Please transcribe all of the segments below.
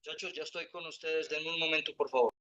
Muchachos, ya estoy con ustedes. Denme un momento, por favor.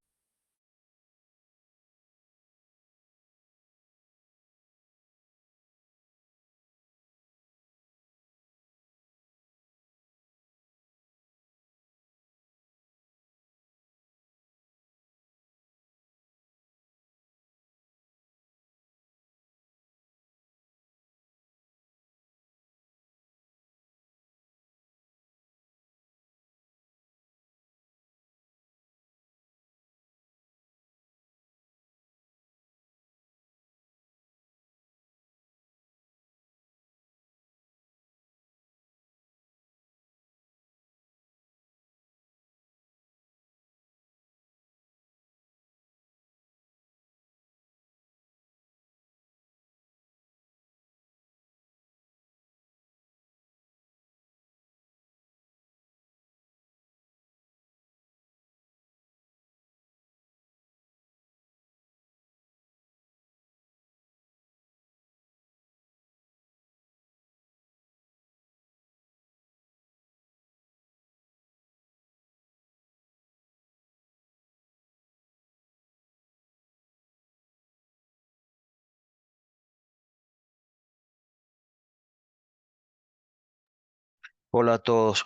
Hola a todos.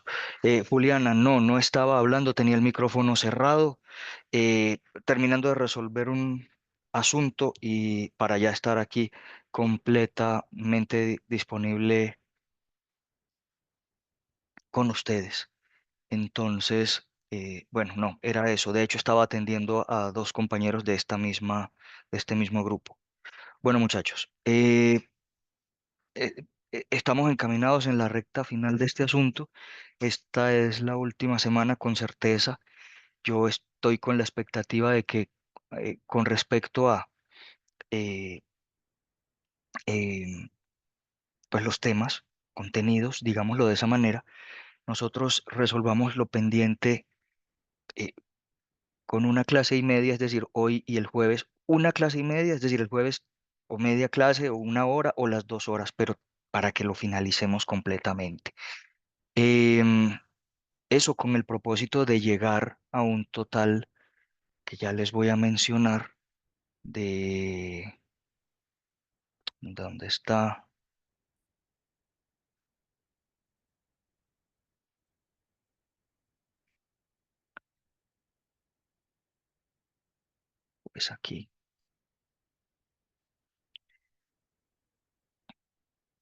Juliana, no estaba hablando, tenía el micrófono cerrado, terminando de resolver un asunto y para ya estar aquí completamente disponible con ustedes. Entonces, bueno, no, era eso. De hecho, estaba atendiendo a dos compañeros de este mismo grupo. Bueno, muchachos, estamos encaminados en la recta final de este asunto. Esta es la última semana con certeza. Yo estoy con la expectativa de que con respecto a eh, em, pues los temas, contenidos, digámoslo de esa manera, nosotros resolvamos lo pendiente eh, con una clase y media, es decir, hoy y el jueves, una clase y media, es decir, el jueves o media clase o una hora o las 2 horas, pero para que lo finalicemos completamente. Em, Eso con el propósito de llegar a un total que ya les voy a mencionar de dónde está, pues aquí,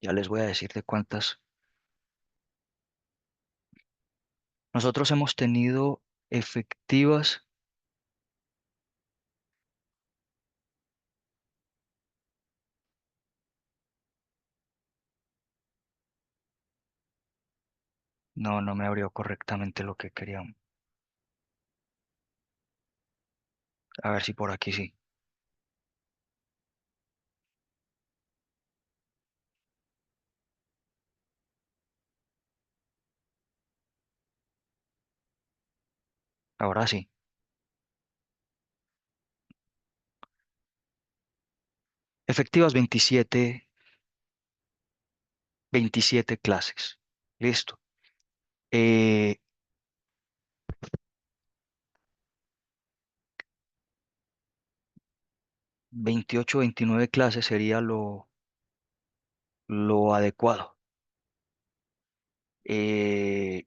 ya les voy a decir de cuántas. Nosotros hemos tenido efectivas, no me abrió correctamente lo que queríamos. A ver si por aquí sí. Ahora sí. Efectivas 27 clases. Listo. Eh, 28, 29 clases sería lo adecuado. Eh,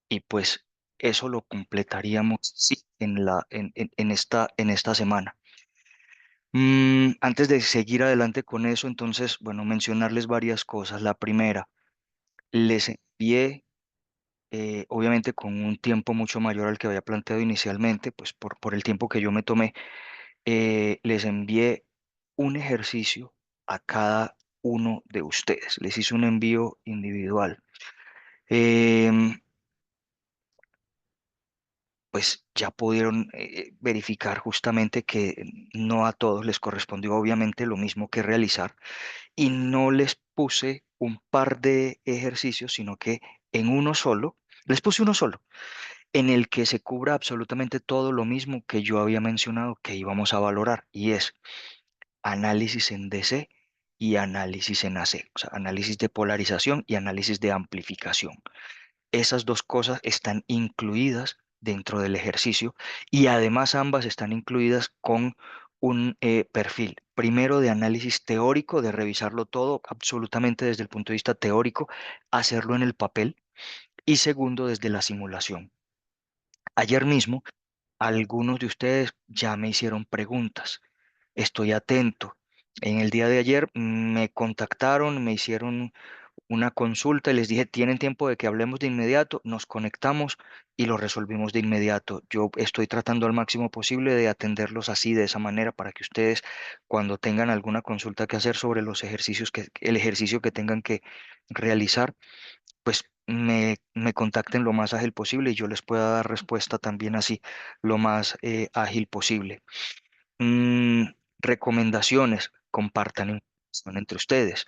y pues eso lo completaríamos sí, en esta semana. Antes de seguir adelante con eso, entonces, bueno, mencionarles varias cosas. La primera, les envié, obviamente con un tiempo mucho mayor al que había planteado inicialmente, pues por el tiempo que yo me tomé, les envié un ejercicio a cada uno de ustedes. Les hice un envío individual. Em, pues ya pudieron verificar justamente que no a todos les correspondió obviamente lo mismo que realizar y no les puse un par de ejercicios, sino que en uno solo, les puse uno solo, en el que se cubra absolutamente todo lo mismo que yo había mencionado que íbamos a valorar, y es análisis en DC y análisis en AC, o sea, análisis de polarización y análisis de amplificación. Esas dos cosas están incluidas dentro del ejercicio y además ambas están incluidas con un perfil, primero de análisis teórico, de revisarlo todo absolutamente desde el punto de vista teórico, hacerlo en el papel y segundo desde la simulación. Ayer mismo, algunos de ustedes ya me hicieron preguntas. Estoy atento. En el día de ayer me contactaron, me hicieron una consulta y les dije, ¿tienen tiempo de que hablemos de inmediato? Nos conectamos y lo resolvimos de inmediato. Yo estoy tratando al máximo posible de atenderlos así, de esa manera, para que ustedes, cuando tengan alguna consulta que hacer sobre los ejercicios el ejercicio que tengan que realizar, pues me contacten lo más ágil posible y yo les pueda dar respuesta también así, lo más ágil posible. Mm, recomendaciones, compartan información entre ustedes.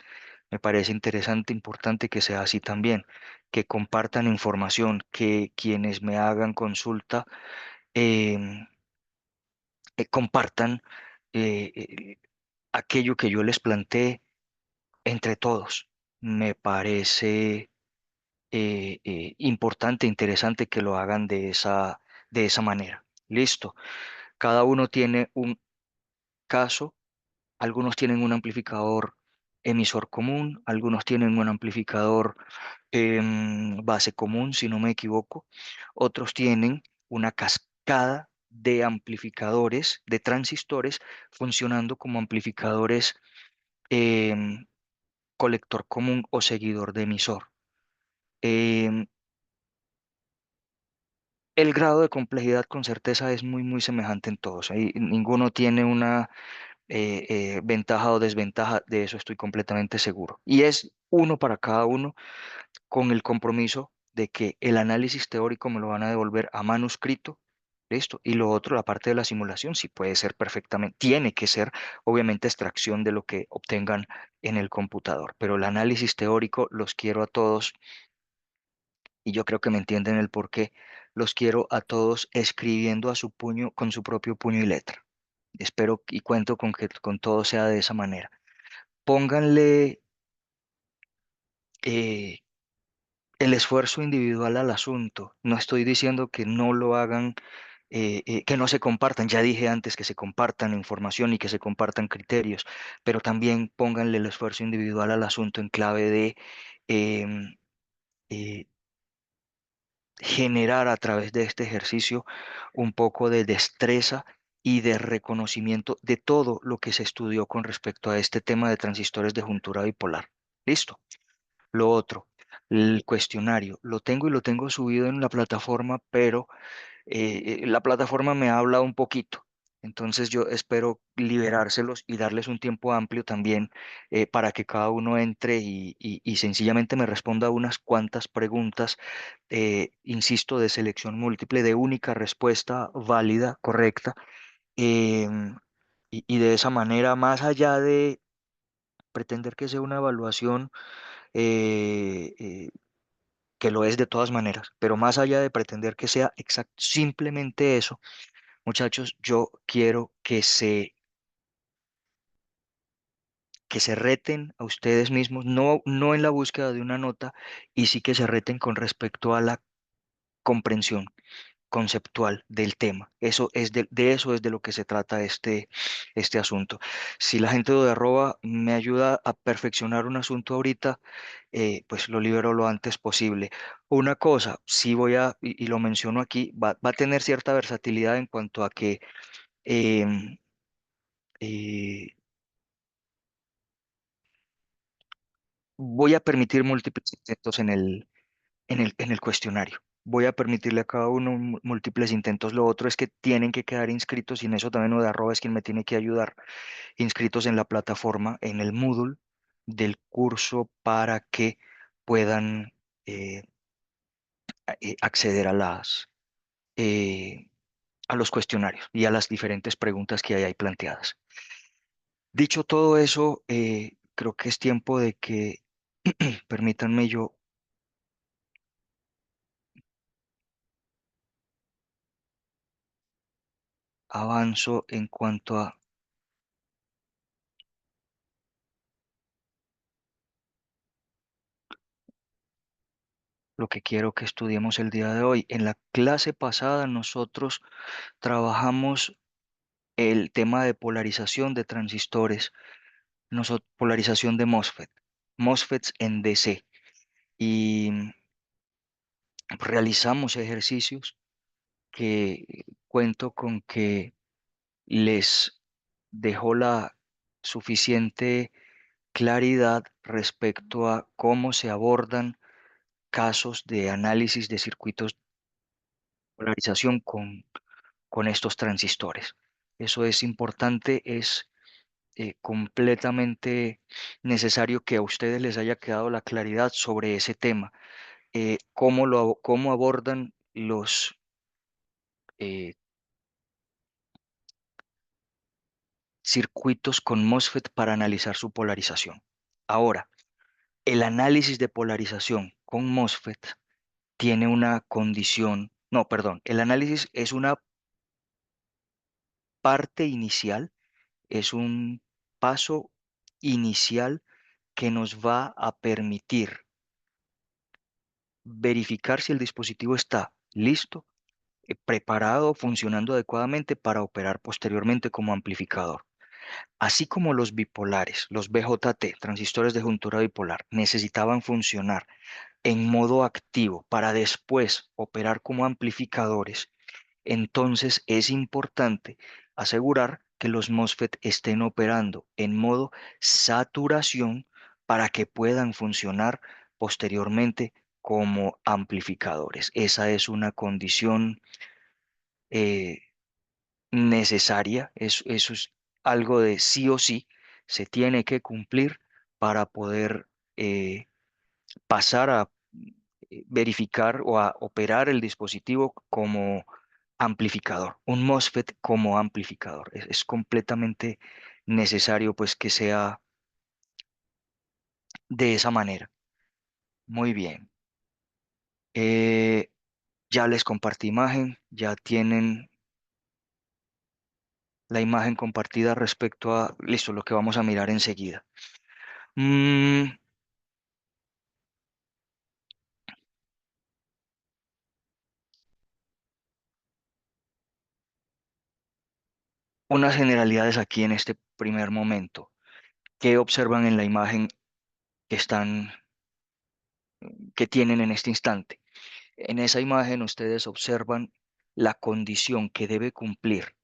Me parece interesante, importante que sea así también, que compartan información, que quienes me hagan consulta em, compartan aquello que yo les planteé entre todos. Me parece importante, interesante que lo hagan de esa manera. Listo. Cada uno tiene un caso. Algunos tienen un amplificador emisor común, algunos tienen un amplificador base común, si no me equivoco. Otros tienen una cascada de amplificadores, de transistores, funcionando como amplificadores em, colector común o seguidor de emisor. Em, el grado de complejidad con certeza es muy, muy semejante en todos. Ahí ninguno tiene una ventaja o desventaja, de eso estoy completamente seguro. Y es uno para cada uno con el compromiso de que el análisis teórico me lo van a devolver a manuscrito, listo. Y lo otro, la parte de la simulación, sí puede ser perfectamente, tiene que ser obviamente extracción de lo que obtengan en el computador, pero el análisis teórico los quiero a todos y yo creo que me entienden el por qué. Los quiero a todos escribiendo a su puño, con su propio puño y letra. Espero y cuento con que con todo sea de esa manera. Pónganle eh, el esfuerzo individual al asunto. No estoy diciendo que no lo hagan, que no se compartan. Ya dije antes que se compartan información y que se compartan criterios, pero también pónganle el esfuerzo individual al asunto en clave de em, eh, generar a través de este ejercicio un poco de destreza y de reconocimiento de todo lo que se estudió con respecto a este tema de transistores de juntura bipolar. Listo. Lo otro, el cuestionario, lo tengo y lo tengo subido en la plataforma, pero la plataforma me habla un poquito. Entonces yo espero liberárselos y darles un tiempo amplio también para que cada uno entre y sencillamente me responda unas cuantas preguntas, insisto, de selección múltiple, de única respuesta válida, correcta. em, y de esa manera, más allá de pretender que sea una evaluación, eh, eh, que lo es de todas maneras, pero más allá de pretender que sea exacto, simplemente eso, muchachos, yo quiero que se reten a ustedes mismos, no, no en la búsqueda de una nota, y sí que se reten con respecto a la comprensión conceptual del tema. Eso es de eso es de lo que se trata este asunto. Si la gente de arroba me ayuda a perfeccionar un asunto ahorita, pues lo libero lo antes posible. Una cosa, sí voy y lo menciono aquí, va a tener cierta versatilidad en cuanto a que em, eh, voy a permitir múltiples intentos en el cuestionario. Voy a permitirle a cada uno múltiples intentos. Lo otro es que tienen que quedar inscritos, y en eso también lo de arroba es quien me tiene que ayudar, inscritos en la plataforma, en el Moodle del curso para que puedan eh, acceder eh, a los cuestionarios y a las diferentes preguntas que hay ahí planteadas. Dicho todo eso, creo que es tiempo de que, permítanme, yo avanzo en cuanto a lo que quiero que estudiemos el día de hoy. En la clase pasada nosotros trabajamos el tema de polarización de transistores, polarización de MOSFET, MOSFETs en DC, y realizamos ejercicios que cuento con que les dejó la suficiente claridad respecto a cómo se abordan casos de análisis de circuitos de polarización con estos transistores. Eso es importante, es completamente necesario que a ustedes les haya quedado la claridad sobre ese tema. Cómo abordan los circuitos con MOSFET para analizar su polarización. Ahora, el análisis de polarización con MOSFET tiene una condición, no, perdón, el análisis es una parte inicial, es un paso inicial que nos va a permitir verificar si el dispositivo está listo, preparado, funcionando adecuadamente para operar posteriormente como amplificador. Así como los bipolares, los BJT, transistores de juntura bipolar, necesitaban funcionar en modo activo para después operar como amplificadores, entonces es importante asegurar que los MOSFET estén operando en modo saturación para que puedan funcionar posteriormente como amplificadores. Esa es una condición eh, necesaria, eso es algo de sí o sí, se tiene que cumplir para poder pasar a verificar o a operar el dispositivo como amplificador, un MOSFET como amplificador. Es completamente necesario pues que sea de esa manera. Muy bien. Eh, ya les compartí imagen, ya tienen la imagen compartida respecto a, listo, lo que vamos a mirar enseguida. Mm, unas generalidades aquí en este primer momento. ¿Qué observan en la imagen que están, que tienen en este instante? En esa imagen ustedes observan la condición que debe cumplir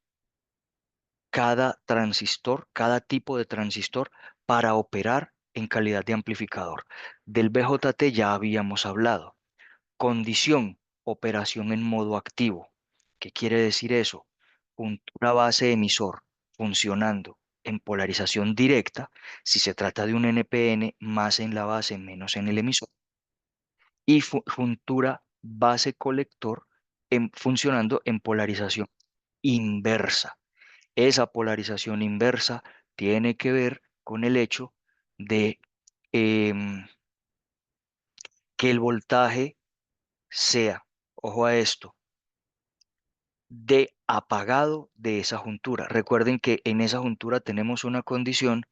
cada transistor, cada tipo de transistor para operar en calidad de amplificador. Del BJT ya habíamos hablado. Condición, operación en modo activo. ¿Qué quiere decir eso? Una base emisor funcionando en polarización directa, si se trata de un NPN, más en la base, menos en el emisor, y juntura base colector funcionando en polarización inversa. Esa polarización inversa tiene que ver con el hecho de em, que el voltaje sea, ojo a esto, de apagado de esa juntura. Recuerden que en esa juntura tenemos una condición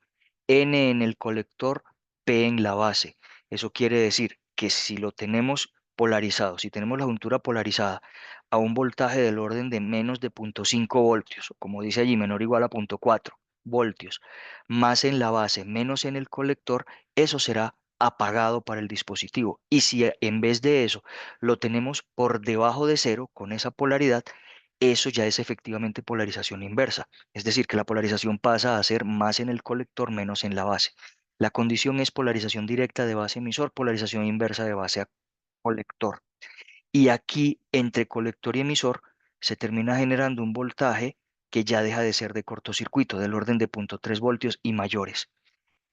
N en el colector, P en la base. Eso quiere decir que si lo tenemos polarizado, si tenemos la juntura polarizada a un voltaje del orden de menos de 0,5 voltios, o como dice allí, menor o igual a 0,4 voltios, más en la base, menos en el colector, eso será apagado para el dispositivo. Y si en vez de eso lo tenemos por debajo de cero con esa polaridad, eso ya es efectivamente polarización inversa. Es decir, que la polarización pasa a ser más en el colector, menos en la base. La condición es polarización directa de base emisor, polarización inversa de base a colector. Y aquí, entre colector y emisor, se termina generando un voltaje que ya deja de ser de cortocircuito, del orden de 0,3 voltios y mayores.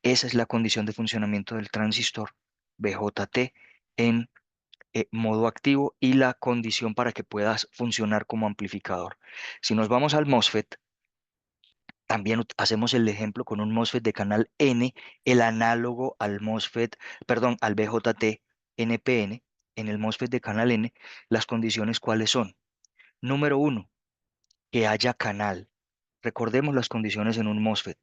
Esa es la condición de funcionamiento del transistor BJT en modo activo y la condición para que puedas funcionar como amplificador. Si nos vamos al MOSFET, también hacemos el ejemplo con un MOSFET de canal N, el análogo al MOSFET, perdón, al BJT NPN. En el MOSFET de canal N, las condiciones cuáles son. Número uno, que haya canal. Recordemos las condiciones en un MOSFET.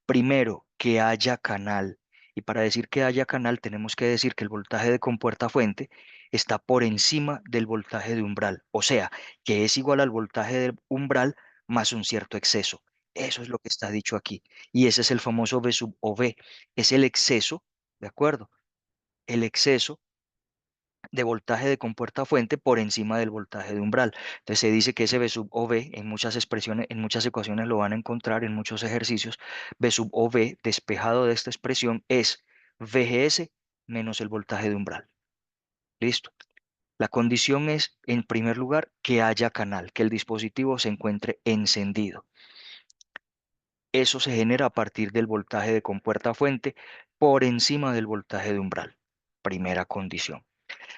Primero, que haya canal. Y para decir que haya canal, tenemos que decir que el voltaje de compuerta fuente está por encima del voltaje de umbral, o sea, que es igual al voltaje del umbral más un cierto exceso. Eso es lo que está dicho aquí. Y ese es el famoso V sub OV. Es el exceso, ¿de acuerdo? El exceso de voltaje de compuerta fuente por encima del voltaje de umbral. Entonces se dice que ese V sub OV en muchas expresiones, en muchas ecuaciones lo van a encontrar en muchos ejercicios. V sub OV despejado de esta expresión es VGS menos el voltaje de umbral. Listo. La condición es, en primer lugar, que haya canal, que el dispositivo se encuentre encendido. Eso se genera a partir del voltaje de compuerta fuente por encima del voltaje de umbral. Primera condición.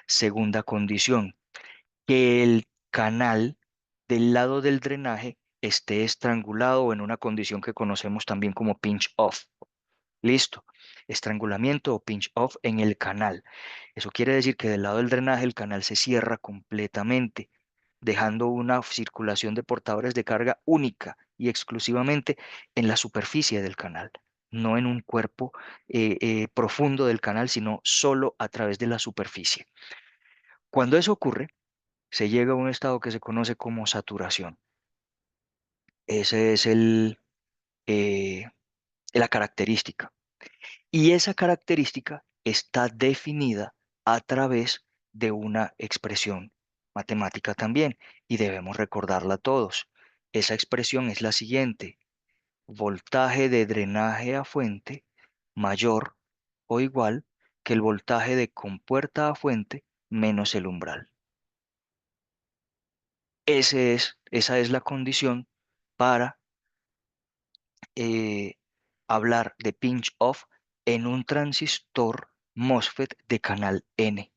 Segunda condición, que el canal del lado del drenaje esté estrangulado o en una condición que conocemos también como pinch off. Listo. Estrangulamiento o pinch off en el canal. Eso quiere decir que del lado del drenaje el canal se cierra completamente, dejando una circulación de portadores de carga única y exclusivamente en la superficie del canal, no en un cuerpo profundo del canal, sino solo a través de la superficie. Cuando eso ocurre, se llega a un estado que se conoce como saturación. Ese es eh, la característica. Y esa característica está definida a través de una expresión matemática también, y debemos recordarla todos. Esa expresión es la siguiente: voltaje de drenaje a fuente mayor o igual que el voltaje de compuerta a fuente menos el umbral. Esa es la condición para eh, hablar de pinch off en un transistor MOSFET de canal N.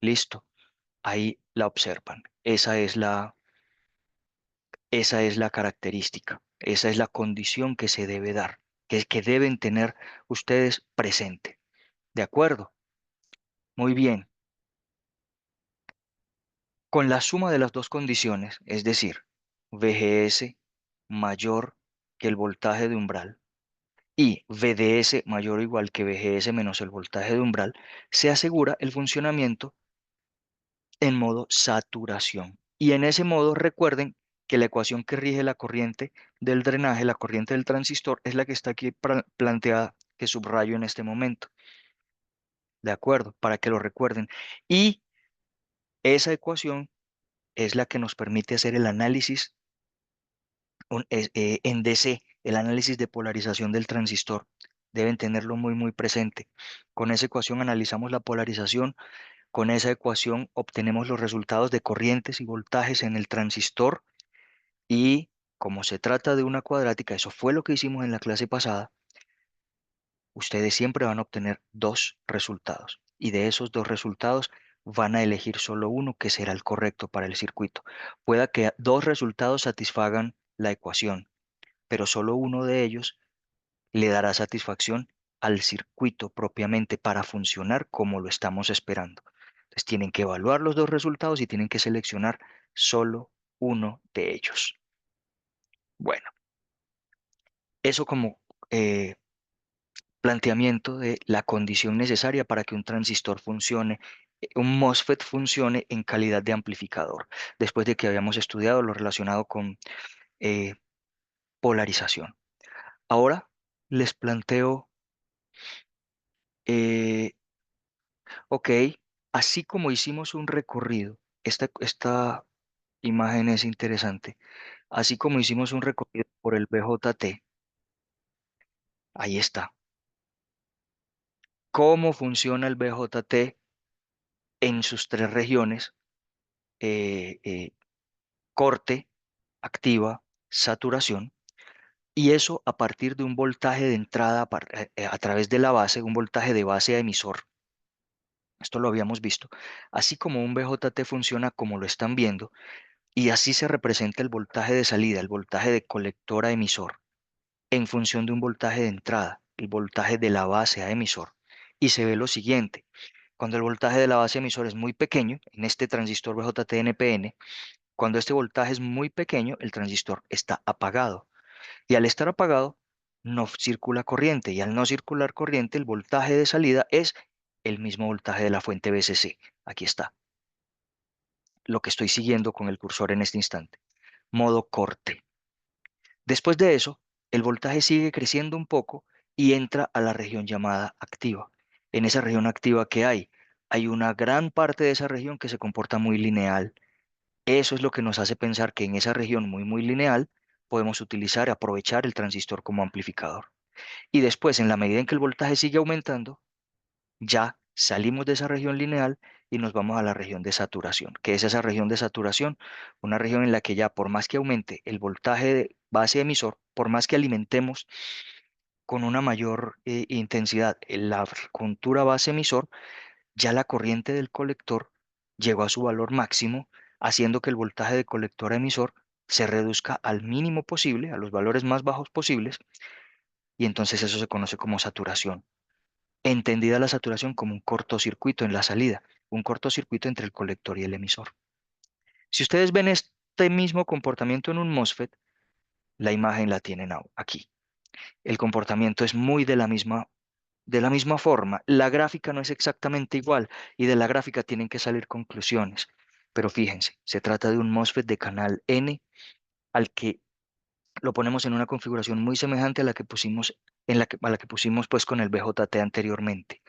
Listo, ahí la observan. Esa es la característica, esa es la condición que se debe dar, que deben tener ustedes presente. ¿De acuerdo? Muy bien. Con la suma de las dos condiciones, es decir, VGS mayor que el voltaje de umbral y VDS mayor o igual que VGS menos el voltaje de umbral, se asegura el funcionamiento en modo saturación. Y en ese modo recuerden que la ecuación que rige la corriente del drenaje, la corriente del transistor, es la que está aquí planteada, que subrayo en este momento. ¿De acuerdo? Para que lo recuerden. Y esa ecuación es la que nos permite hacer el análisis en DC, el análisis de polarización del transistor. Deben tenerlo muy, muy presente. Con esa ecuación analizamos la polarización. Con esa ecuación obtenemos los resultados de corrientes y voltajes en el transistor y como se trata de una cuadrática, eso fue lo que hicimos en la clase pasada, ustedes siempre van a obtener dos resultados y de esos dos resultados van a elegir solo uno que será el correcto para el circuito. Pueda que dos resultados satisfagan la ecuación, pero solo uno de ellos le dará satisfacción al circuito propiamente para funcionar como lo estamos esperando. Entonces tienen que evaluar los dos resultados y tienen que seleccionar solo uno de ellos. Bueno, eso como eh, planteamiento de la condición necesaria para que un transistor funcione, un MOSFET funcione en calidad de amplificador, después de que habíamos estudiado lo relacionado con eh, polarización. Ahora les planteo, eh, ok, así como hicimos un recorrido, esta imagen es interesante, así como hicimos un recorrido por el BJT, ahí está. ¿Cómo funciona el BJT en sus tres regiones? eh, eh, Corte, activa, saturación, y eso a partir de un voltaje de entrada a través de la base, un voltaje de base a emisor. Esto lo habíamos visto. Así como un BJT funciona como lo están viendo, y así se representa el voltaje de salida, el voltaje de colector a emisor, en función de un voltaje de entrada, el voltaje de la base a emisor. Y se ve lo siguiente. Cuando el voltaje de la base a emisor es muy pequeño, en este transistor BJT-NPN, cuando este voltaje es muy pequeño, el transistor está apagado. Y al estar apagado, no circula corriente y al no circular corriente, el voltaje de salida es el mismo voltaje de la fuente VCC. Aquí está, lo que estoy siguiendo con el cursor en este instante. Modo corte. Después de eso, el voltaje sigue creciendo un poco y entra a la región llamada activa. En esa región activa, ¿qué hay? Hay una gran parte de esa región que se comporta muy lineal. Eso es lo que nos hace pensar que en esa región muy lineal podemos utilizar y aprovechar el transistor como amplificador. Y después, en la medida en que el voltaje sigue aumentando, ya salimos de esa región lineal y nos vamos a la región de saturación. ¿Qué es esa región de saturación? Una región en la que ya por más que aumente el voltaje de base emisor, por más que alimentemos con una mayor intensidad la juntura base emisor, ya la corriente del colector llegó a su valor máximo, haciendo que el voltaje de colector a emisor se reduzca al mínimo posible, a los valores más bajos posibles, y entonces eso se conoce como saturación. Entendida la saturación como un cortocircuito en la salida, un cortocircuito entre el colector y el emisor. Si ustedes ven este mismo comportamiento en un MOSFET, la imagen la tienen aquí. El comportamiento es muy de la misma forma. La gráfica no es exactamente igual y de la gráfica tienen que salir conclusiones. Pero fíjense, se trata de un MOSFET de canal N al que lo ponemos en una configuración muy semejante a la que pusimos, a la que pusimos pues con el BJT anteriormente.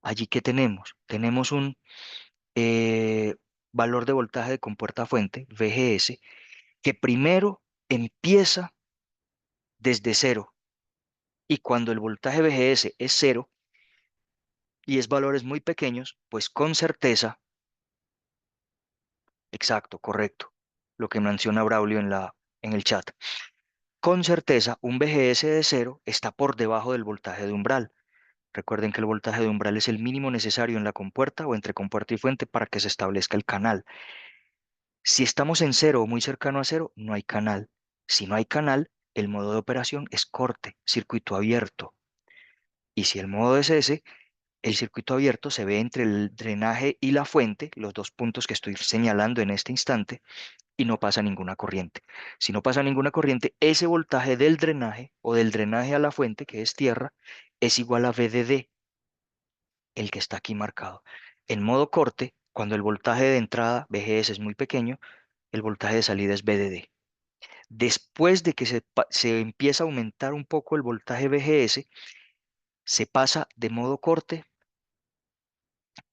Allí que tenemos, tenemos un eh, valor de voltaje de compuerta fuente, VGS, que primero empieza desde cero y cuando el voltaje VGS es cero y es valores muy pequeños, pues con certeza, exacto, correcto, lo que menciona Braulio en el chat, con certeza un VGS de cero está por debajo del voltaje de umbral. Recuerden que el voltaje de umbral es el mínimo necesario en la compuerta o entre compuerta y fuente para que se establezca el canal. Si estamos en cero o muy cercano a cero, no hay canal. Si no hay canal, el modo de operación es corte, circuito abierto. Y si el modo es ese, el circuito abierto se ve entre el drenaje y la fuente, los dos puntos que estoy señalando en este instante, y no pasa ninguna corriente. Si no pasa ninguna corriente, ese voltaje del drenaje o del drenaje a la fuente, que es tierra, es igual a VDD, el que está aquí marcado. En modo corte, cuando el voltaje de entrada, VGS, es muy pequeño, el voltaje de salida es VDD. Después de que se empieza a aumentar un poco el voltaje VGS, se pasa de modo corte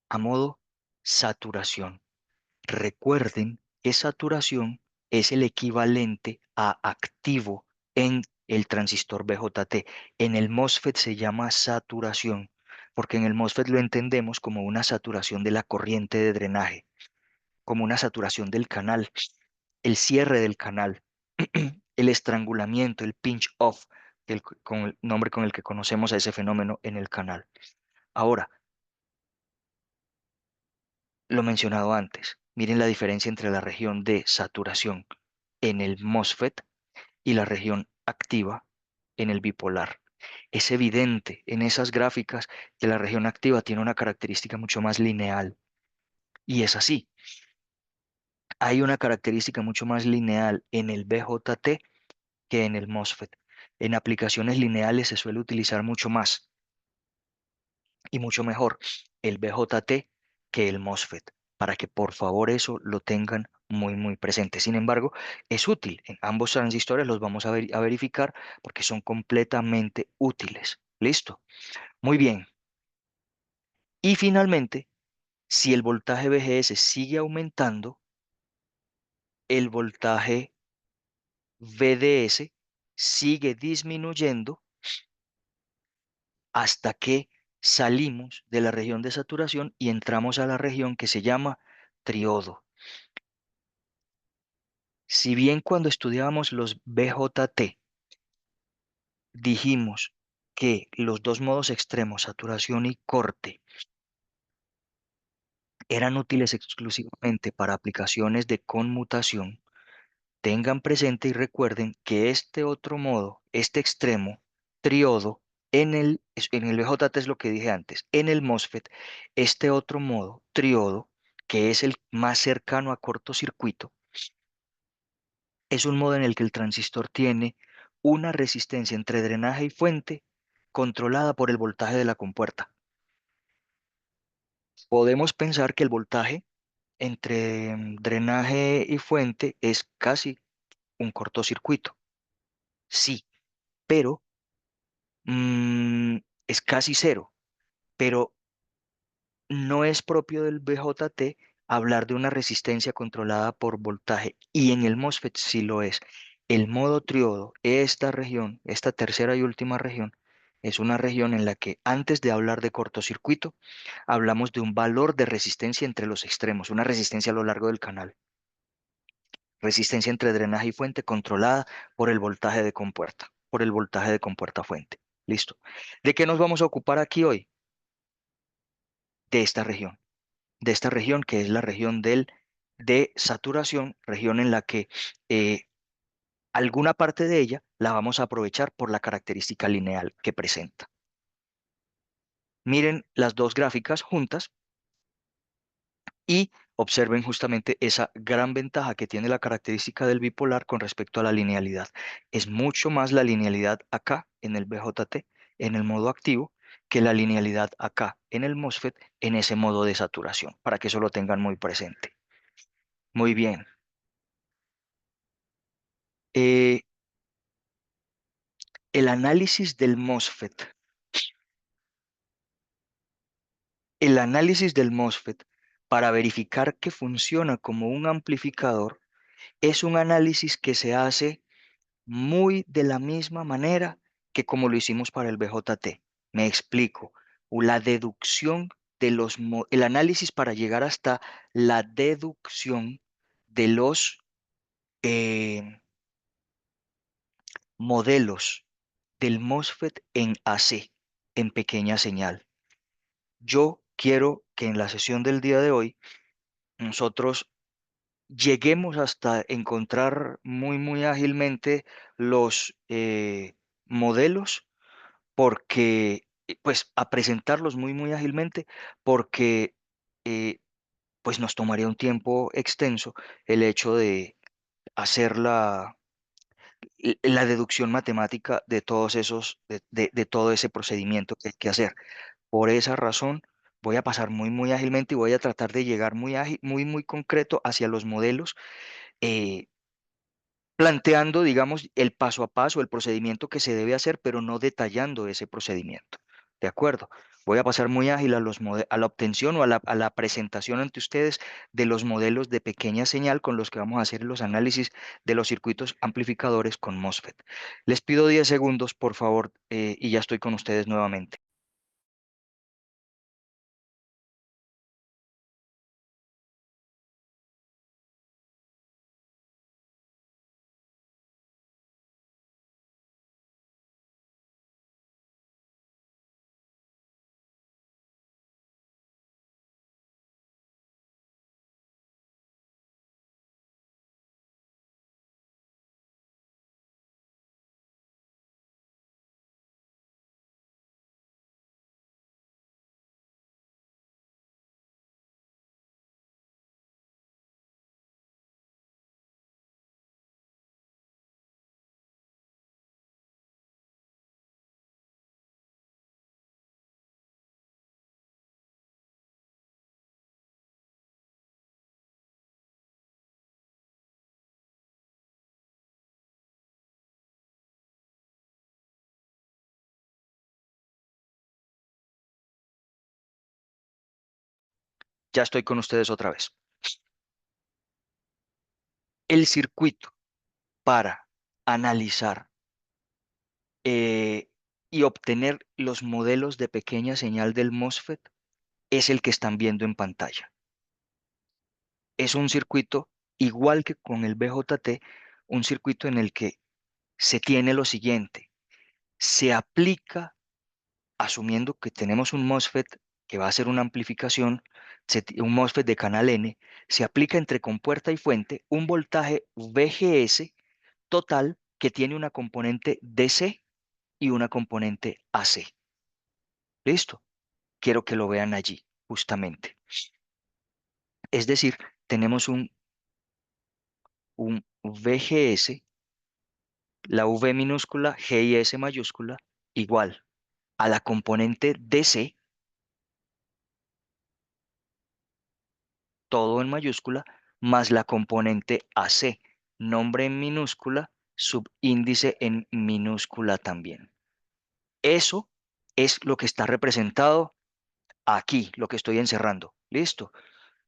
a modo saturación. Recuerden que saturación es el equivalente a activo en el transistor BJT. En el MOSFET se llama saturación, porque en el MOSFET lo entendemos como una saturación de la corriente de drenaje, como una saturación del canal, el cierre del canal, el estrangulamiento, el pinch off, con el nombre con el que conocemos a ese fenómeno en el canal. Ahora, lo mencionado antes, miren la diferencia entre la región de saturación en el MOSFET y la región activa en el bipolar. Es evidente en esas gráficas que la región activa tiene una característica mucho más lineal. Y es así. Hay una característica mucho más lineal en el BJT que en el MOSFET. En aplicaciones lineales se suele utilizar mucho más y mucho mejor el BJT que el MOSFET, para que por favor eso lo tengan muy presente. Sin embargo, es útil. En ambos transistores los vamos a verificar porque son completamente útiles. ¿Listo? Muy bien. Y finalmente, si el voltaje VGS sigue aumentando, el voltaje VDS sigue disminuyendo hasta que salimos de la región de saturación y entramos a la región que se llama triodo. Si bien cuando estudiábamos los BJT dijimos que los dos modos extremos, saturación y corte, eran útiles exclusivamente para aplicaciones de conmutación, tengan presente y recuerden que este otro modo, este extremo, triodo, en el BJT es lo que dije antes, en el MOSFET, este otro modo, triodo, que es el más cercano a cortocircuito, es un modo en el que el transistor tiene una resistencia entre drenaje y fuente controlada por el voltaje de la compuerta. Podemos pensar que el voltaje entre drenaje y fuente es casi un cortocircuito. Sí, pero es casi cero. Pero no es propio del BJT hablar de una resistencia controlada por voltaje y en el MOSFET sí lo es. El modo triodo, esta región, esta tercera y última región, es una región en la que antes de hablar de cortocircuito, hablamos de un valor de resistencia entre los extremos, una resistencia a lo largo del canal. Resistencia entre drenaje y fuente controlada por el voltaje de compuerta, por el voltaje de compuerta fuente. Listo. ¿De qué nos vamos a ocupar aquí hoy? De esta región que es la región de saturación, región en la que eh, alguna parte de ella la vamos a aprovechar por la característica lineal que presenta. Miren las dos gráficas juntas y observen justamente esa gran ventaja que tiene la característica del bipolar con respecto a la linealidad. Es mucho más la linealidad acá en el BJT, en el modo activo, que la linealidad acá en el MOSFET, en ese modo de saturación, para que eso lo tengan muy presente. Muy bien. Eh, el análisis del MOSFET. El análisis del MOSFET para verificar que funciona como un amplificador es un análisis que se hace muy de la misma manera que como lo hicimos para el BJT. Me explico. La deducción de el análisis para llegar hasta la deducción de los eh, modelos del MOSFET en AC, en pequeña señal. Yo quiero que en la sesión del día de hoy nosotros lleguemos hasta encontrar muy ágilmente los modelos porque, pues, a presentarlos muy ágilmente porque, eh, pues, nos tomaría un tiempo extenso el hecho de hacer la deducción matemática de todos esos, de todo ese procedimiento que hay que hacer. Por esa razón, voy a pasar muy ágilmente y voy a tratar de llegar muy ágil, muy concreto hacia los modelos, eh, planteando, digamos, el paso a paso, el procedimiento que se debe hacer, pero no detallando ese procedimiento. ¿De acuerdo? Voy a pasar muy ágil a a la obtención o a la presentación ante ustedes de los modelos de pequeña señal con los que vamos a hacer los análisis de los circuitos amplificadores con MOSFET. Les pido 10 segundos, por favor, y ya estoy con ustedes nuevamente. Ya estoy con ustedes otra vez. El circuito para analizar eh, y obtener los modelos de pequeña señal del MOSFET es el que están viendo en pantalla. Es un circuito igual que con el BJT, un circuito en el que se tiene lo siguiente, se aplica, asumiendo que tenemos un MOSFET que va a ser una amplificación, un MOSFET de canal N, se aplica entre compuerta y fuente un voltaje VGS total que tiene una componente DC y una componente AC. ¿Listo? Quiero que lo vean allí, justamente. Es decir, tenemos un VGS la V minúscula, G y S mayúscula, igual a la componente DC, todo en mayúscula, más la componente AC, nombre en minúscula, subíndice en minúscula también. Eso es lo que está representado aquí, lo que estoy encerrando. ¿Listo?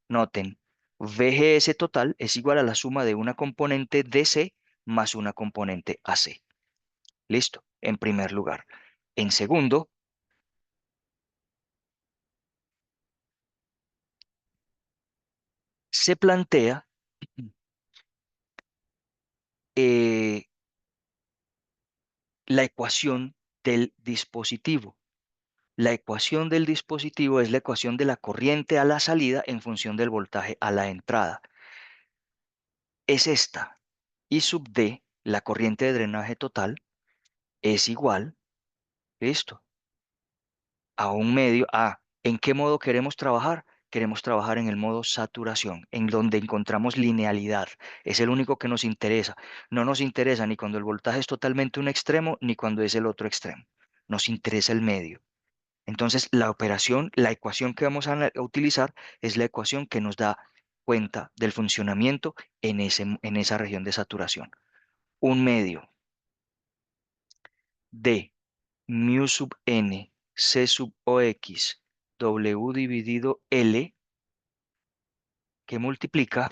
Noten, VGS total es igual a la suma de una componente DC más una componente AC. ¿Listo? En primer lugar. En segundo, se plantea eh, la ecuación del dispositivo. La ecuación del dispositivo es la ecuación de la corriente a la salida en función del voltaje a la entrada. Es esta. I sub D, la corriente de drenaje total, es igual, listo, a un medio. ¿En qué modo queremos trabajar? Queremos trabajar en el modo saturación, en donde encontramos linealidad. Es el único que nos interesa. No nos interesa ni cuando el voltaje es totalmente un extremo, ni cuando es el otro extremo. Nos interesa el medio. Entonces, la operación, la ecuación que vamos a utilizar es la ecuación que nos da cuenta del funcionamiento en esa región de saturación. Un medio de mu sub n c sub ox w dividido L que multiplica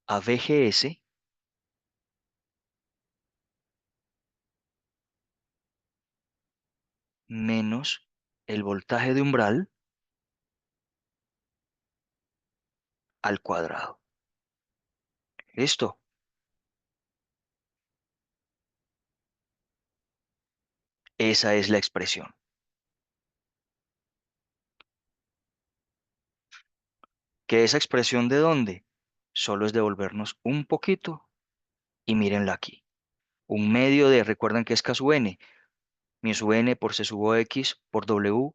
a VGS menos el voltaje de umbral al cuadrado. ¿Listo? Esa es la expresión. ¿Qué esa expresión de dónde? Solo es devolvernos un poquito y mírenla aquí. Un medio de, recuerdan que es K sub n, mi sub n por C sub X por W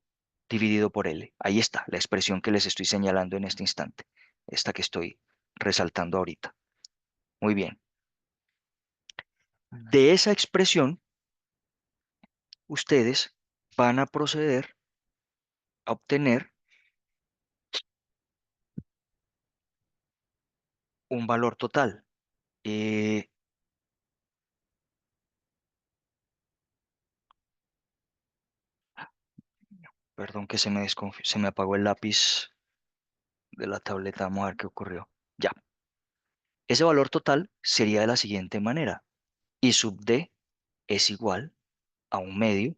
dividido por L. Ahí está la expresión que les estoy señalando en este instante. Esta que estoy resaltando ahorita. Muy bien. De esa expresión, ustedes van a proceder a obtener un valor total. Eh, Perdón que se me apagó el lápiz de la tableta. Vamos a ver qué ocurrió. Ya. Ese valor total sería de la siguiente manera. I sub D es igual a un medio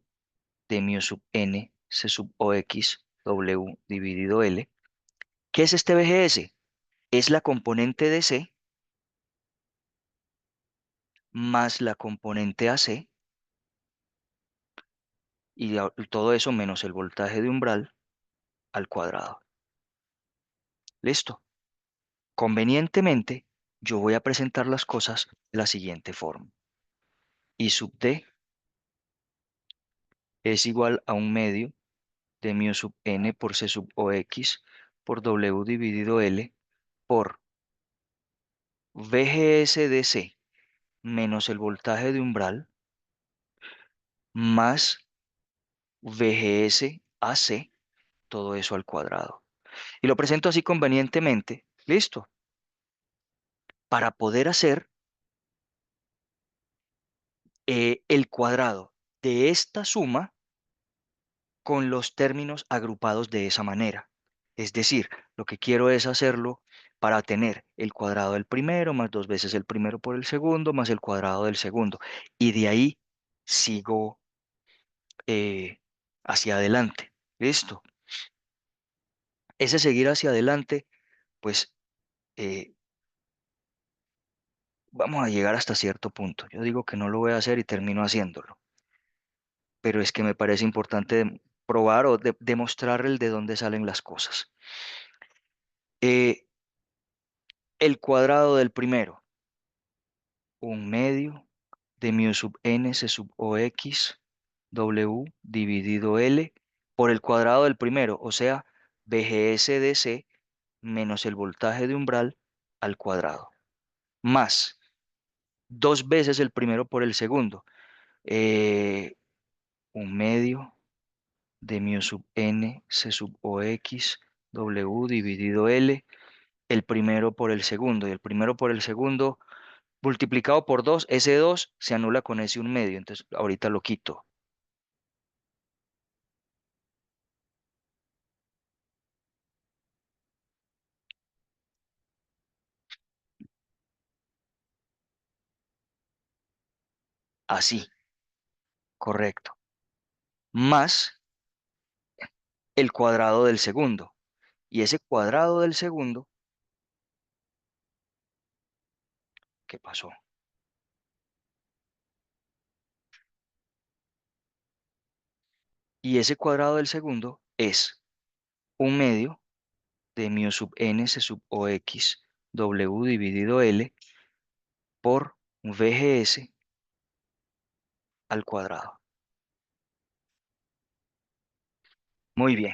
de mu sub n c sub ox w dividido L. ¿Qué es este VGS? Es la componente de C más la componente AC y todo eso menos el voltaje de umbral al cuadrado. ¿Listo? Convenientemente, yo voy a presentar las cosas de la siguiente forma. I sub D es igual a un medio de mu sub n por C sub ox por W dividido L por VGS de C menos el voltaje de umbral más VGS AC, todo eso al cuadrado. Y lo presento así convenientemente, listo, para poder hacer el cuadrado de esta suma con los términos agrupados de esa manera. Es decir, lo que quiero es hacerlo para tener el cuadrado del primero más dos veces el primero por el segundo más el cuadrado del segundo. Y de ahí sigo eh, hacia adelante. ¿Listo? Ese seguir hacia adelante, pues eh, vamos a llegar hasta cierto punto. Yo digo que no lo voy a hacer y termino haciéndolo. Pero es que me parece importante probar o demostrar el de dónde salen las cosas. Eh, el cuadrado del primero, un medio de mu sub n c sub ox w dividido L por el cuadrado del primero, o sea, BGS de C menos el voltaje de umbral al cuadrado, más dos veces el primero por el segundo. eh, un medio de mu sub n c sub o x w dividido L, el primero por el segundo. Y el primero por el segundo multiplicado por 2, ese 2 se anula con ese un medio. Entonces ahorita lo quito. Así, correcto. Más el cuadrado del segundo. Y ese cuadrado del segundo, ¿qué pasó? Y ese cuadrado del segundo es un medio de mu sub n c sub o x w dividido L por VGS al cuadrado. Muy bien.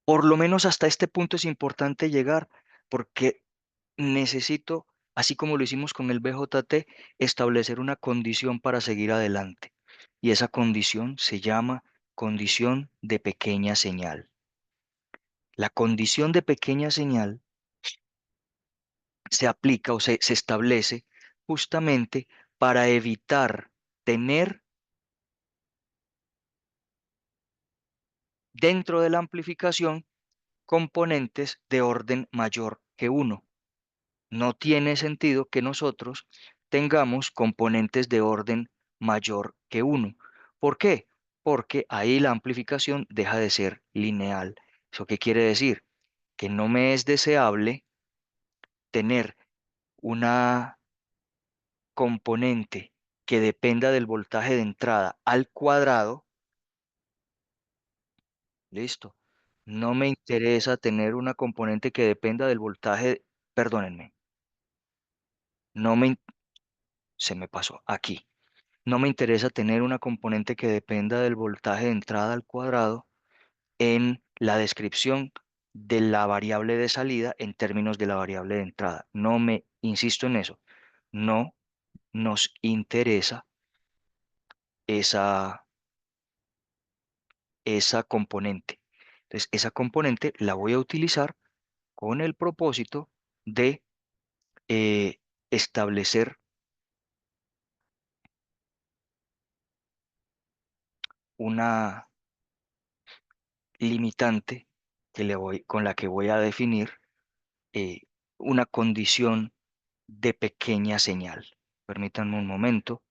Por lo menos hasta este punto es importante llegar porque necesito, así como lo hicimos con el BJT, establecer una condición para seguir adelante. Y esa condición se llama condición de pequeña señal. La condición de pequeña señal se aplica o se establece justamente para evitar tener dentro de la amplificación componentes de orden mayor que uno. No tiene sentido que nosotros tengamos componentes de orden mayor que uno. ¿Por qué? Porque ahí la amplificación deja de ser lineal. ¿Eso qué quiere decir? Que no me es deseable tener una componente que dependa del voltaje de entrada al cuadrado. Listo. No me interesa tener una componente que dependa del voltaje, perdónenme, no me, in- se me pasó aquí. No me interesa tener una componente que dependa del voltaje de entrada al cuadrado en la descripción de la variable de salida en términos de la variable de entrada. No me, insisto en eso, no nos interesa esa, esa componente. Entonces, esa componente la voy a utilizar con el propósito de establecer una limitante con la que voy a definir eh, una condición de pequeña señal. Permítanme un momento.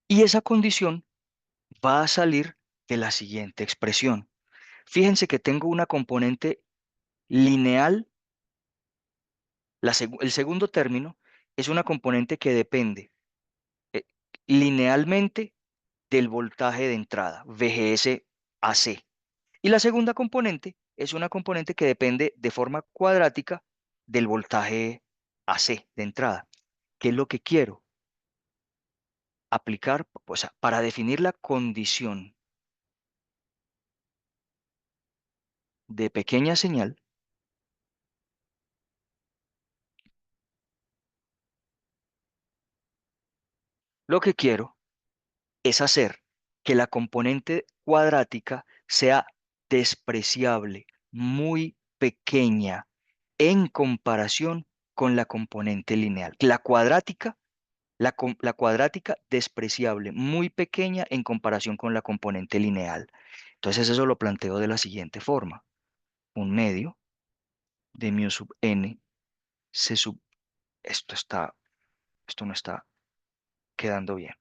Y esa condición va a salir de la siguiente expresión. Fíjense que tengo una componente lineal. El segundo término es una componente que depende eh, linealmente del voltaje de entrada, VGS AC. Y la segunda componente es una componente que depende de forma cuadrática del voltaje AC de entrada. ¿Qué es lo que quiero? Aplicar, pues, para definir la condición de pequeña señal, lo que quiero es hacer que la componente cuadrática sea despreciable, muy pequeña en comparación con la componente lineal. La cuadrática despreciable, muy pequeña en comparación con la componente lineal. Entonces eso lo planteo de la siguiente forma. Un medio de mu sub n se sub... Esto está, esto no está quedando bien.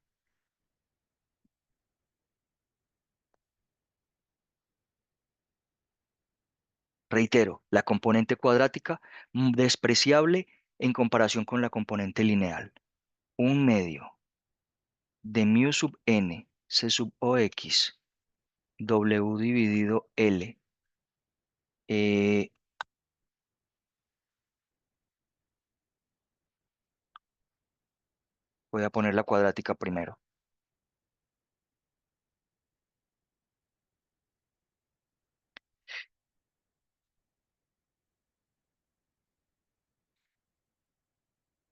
Reitero, la componente cuadrática despreciable en comparación con la componente lineal. Un medio de mu sub n c sub o x w dividido L. eh, Voy a poner la cuadrática primero.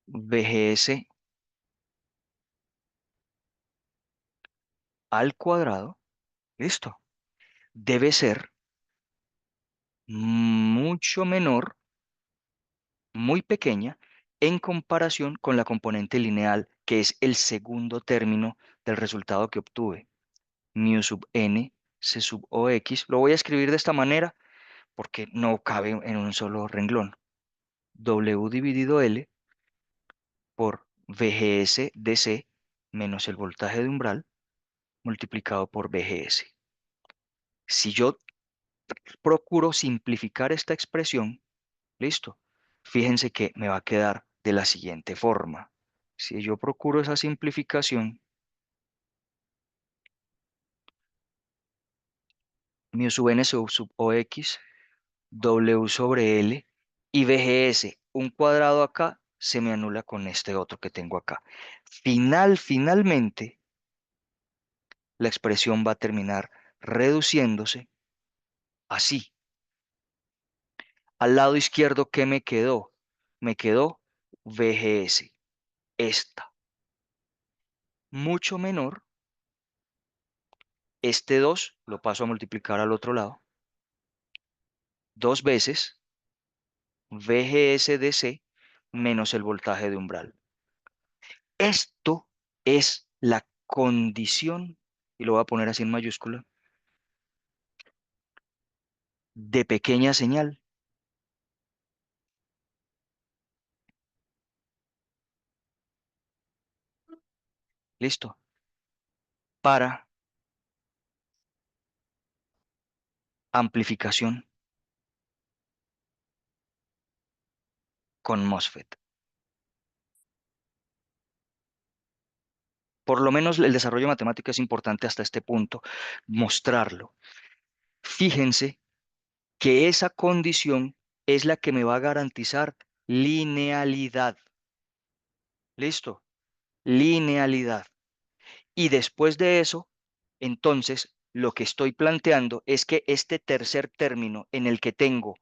VGS al cuadrado, listo, debe ser mucho menor, muy pequeña, en comparación con la componente lineal, que es el segundo término del resultado que obtuve. Mu sub n, c sub o x. Lo voy a escribir de esta manera porque no cabe en un solo renglón. W dividido L por VGS de C menos el voltaje de umbral multiplicado por VGS. Si yo procuro simplificar esta expresión, listo, fíjense que me va a quedar de la siguiente forma. Si yo procuro esa simplificación, mu sub n sub o x, W sobre L y VGS, un cuadrado acá, se me anula con este otro que tengo acá. Finalmente, la expresión va a terminar reduciéndose así. Al lado izquierdo, ¿qué me quedó? Me quedó VGS, esta. Mucho menor, este 2 lo paso a multiplicar al otro lado, dos veces VGS de C menos el voltaje de umbral. Esto es la condición, y lo voy a poner así en mayúscula, de pequeña señal. Listo. Para amplificación con MOSFET. Por lo menos el desarrollo matemático es importante hasta este punto, mostrarlo. Fíjense que esa condición es la que me va a garantizar linealidad. Listo, linealidad. Y después de eso, entonces, lo que estoy planteando es que este tercer término en el que tengo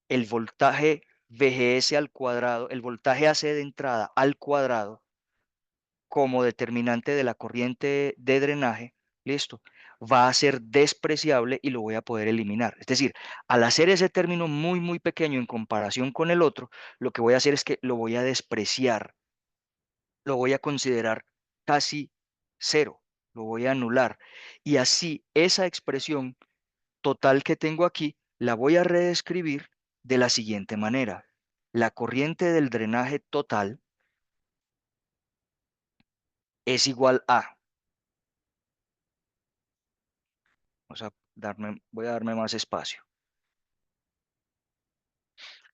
el voltaje VGS al cuadrado, el voltaje AC de entrada al cuadrado, como determinante de la corriente de drenaje, listo, va a ser despreciable y lo voy a poder eliminar. Es decir, al hacer ese término muy pequeño en comparación con el otro, lo que voy a hacer es que lo voy a despreciar, lo voy a considerar casi cero, lo voy a anular. Y así esa expresión total que tengo aquí la voy a reescribir de la siguiente manera. La corriente del drenaje total es igual a, voy a darme más espacio.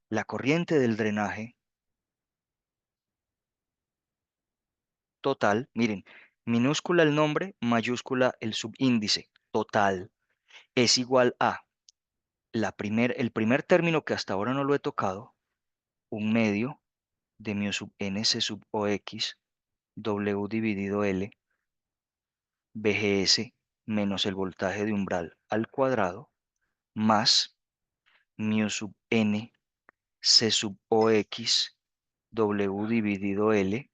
La corriente del drenaje total, miren, minúscula el nombre, mayúscula el subíndice, total, es igual a el primer término que hasta ahora no lo he tocado, un medio de mu sub n c sub o x, W dividido L, VGS menos el voltaje de umbral al cuadrado, más mu sub n c sub o x, W dividido L,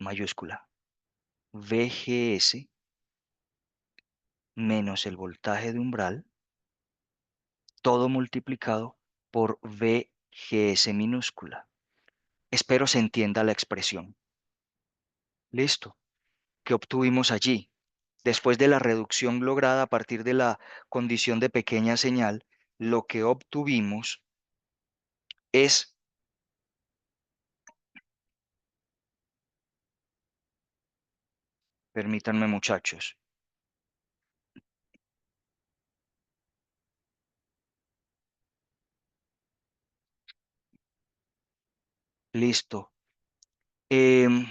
mayúscula, VGS menos el voltaje de umbral, todo multiplicado por VGS minúscula. Espero se entienda la expresión. Listo. ¿Qué obtuvimos allí? Después de la reducción lograda a partir de la condición de pequeña señal, lo que obtuvimos es, permítanme muchachos, listo. Em,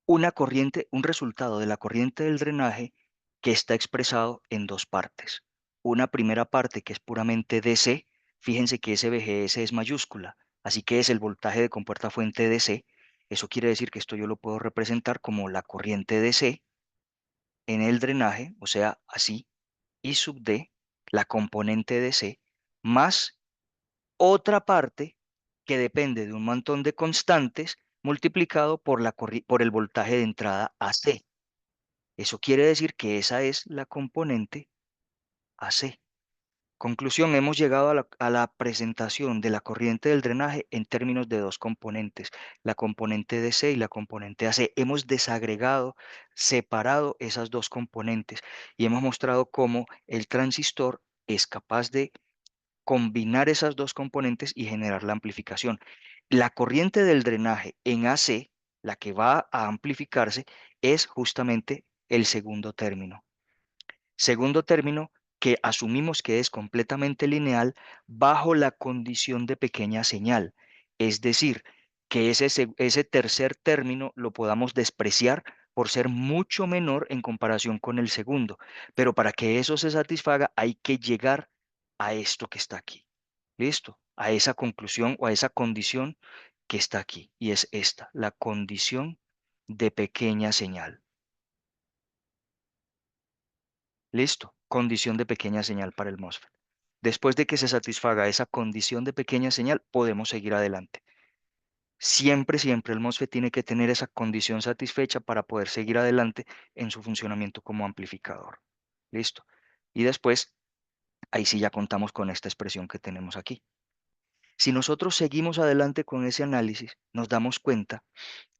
una corriente, un resultado de la corriente del drenaje que está expresado en dos partes. Una primera parte que es puramente DC, fíjense que ese VGS es mayúscula, así que es el voltaje de compuerta fuente DC. Eso quiere decir que esto yo lo puedo representar como la corriente DC en el drenaje, o sea, así, I sub D, la componente DC, más otra parte que depende de un montón de constantes multiplicado por por el voltaje de entrada AC. Eso quiere decir que esa es la componente AC. Conclusión, hemos llegado a la presentación de la corriente del drenaje en términos de dos componentes, la componente DC y la componente AC. Hemos desagregado, separado esas dos componentes y hemos mostrado cómo el transistor es capaz de combinar esas dos componentes y generar la amplificación. La corriente del drenaje en AC, la que va a amplificarse, es justamente el segundo término. Segundo término que asumimos que es completamente lineal bajo la condición de pequeña señal. Es decir, que ese tercer término lo podamos despreciar por ser mucho menor en comparación con el segundo. Pero para que eso se satisfaga hay que llegar a esto que está aquí. ¿Listo? A esa conclusión o a esa condición que está aquí. Y es esta, la condición de pequeña señal. Listo, condición de pequeña señal para el MOSFET. Después de que se satisfaga esa condición de pequeña señal, podemos seguir adelante. Siempre, siempre el MOSFET tiene que tener esa condición satisfecha para poder seguir adelante en su funcionamiento como amplificador. Listo. Y después, ahí sí ya contamos con esta expresión que tenemos aquí. Si nosotros seguimos adelante con ese análisis, nos damos cuenta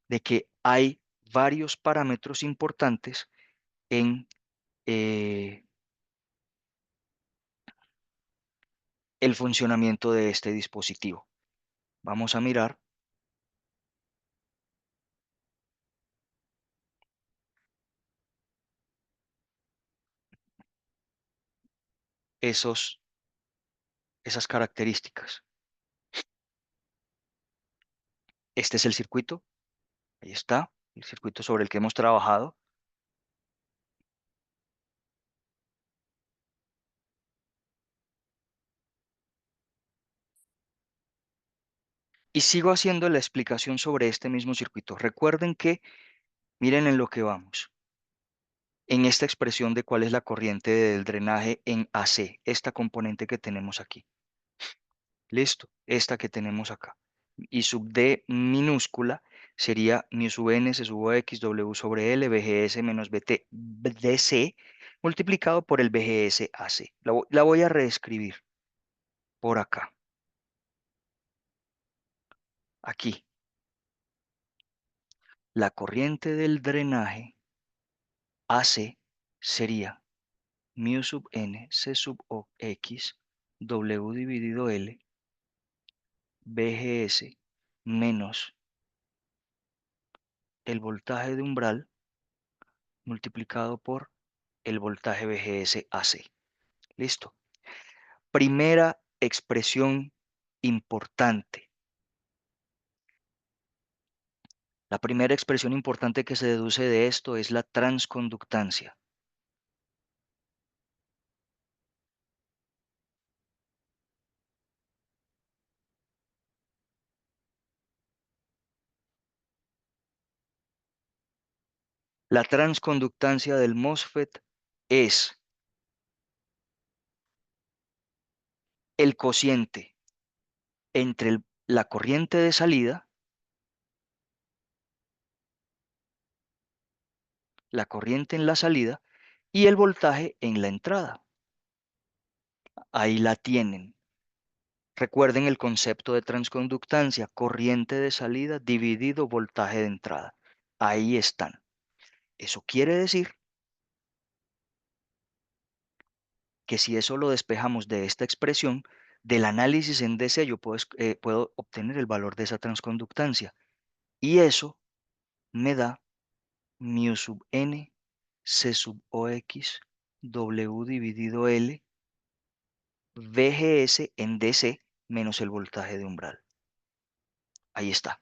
de que hay varios parámetros importantes en eh, el funcionamiento de este dispositivo. Vamos a mirar esas características. Este es el circuito, ahí está, el circuito sobre el que hemos trabajado. Y sigo haciendo la explicación sobre este mismo circuito. Recuerden que, miren en lo que vamos, en esta expresión de cuál es la corriente del drenaje en AC, esta componente que tenemos aquí. Listo, esta que tenemos acá. Y sub D minúscula sería mu sub n C sub X W sobre L VGS menos BT DC multiplicado por el VGS AC. La voy a reescribir por acá. Aquí, la corriente del drenaje AC sería mu sub n C sub X W dividido L VGS menos el voltaje de umbral multiplicado por el voltaje VGS AC. Listo. Primera expresión importante. La primera expresión importante que se deduce de esto es la transconductancia. La transconductancia del MOSFET es el cociente entre la corriente de salida, la corriente en la salida y el voltaje en la entrada. Ahí la tienen. Recuerden el concepto de transconductancia, corriente de salida dividido voltaje de entrada. Ahí están. Eso quiere decir que si eso lo despejamos de esta expresión, del análisis en DC yo puedo obtener el valor de esa transconductancia. Y eso me da mu sub n C sub OX W dividido L VGS en DC menos el voltaje de umbral. Ahí está.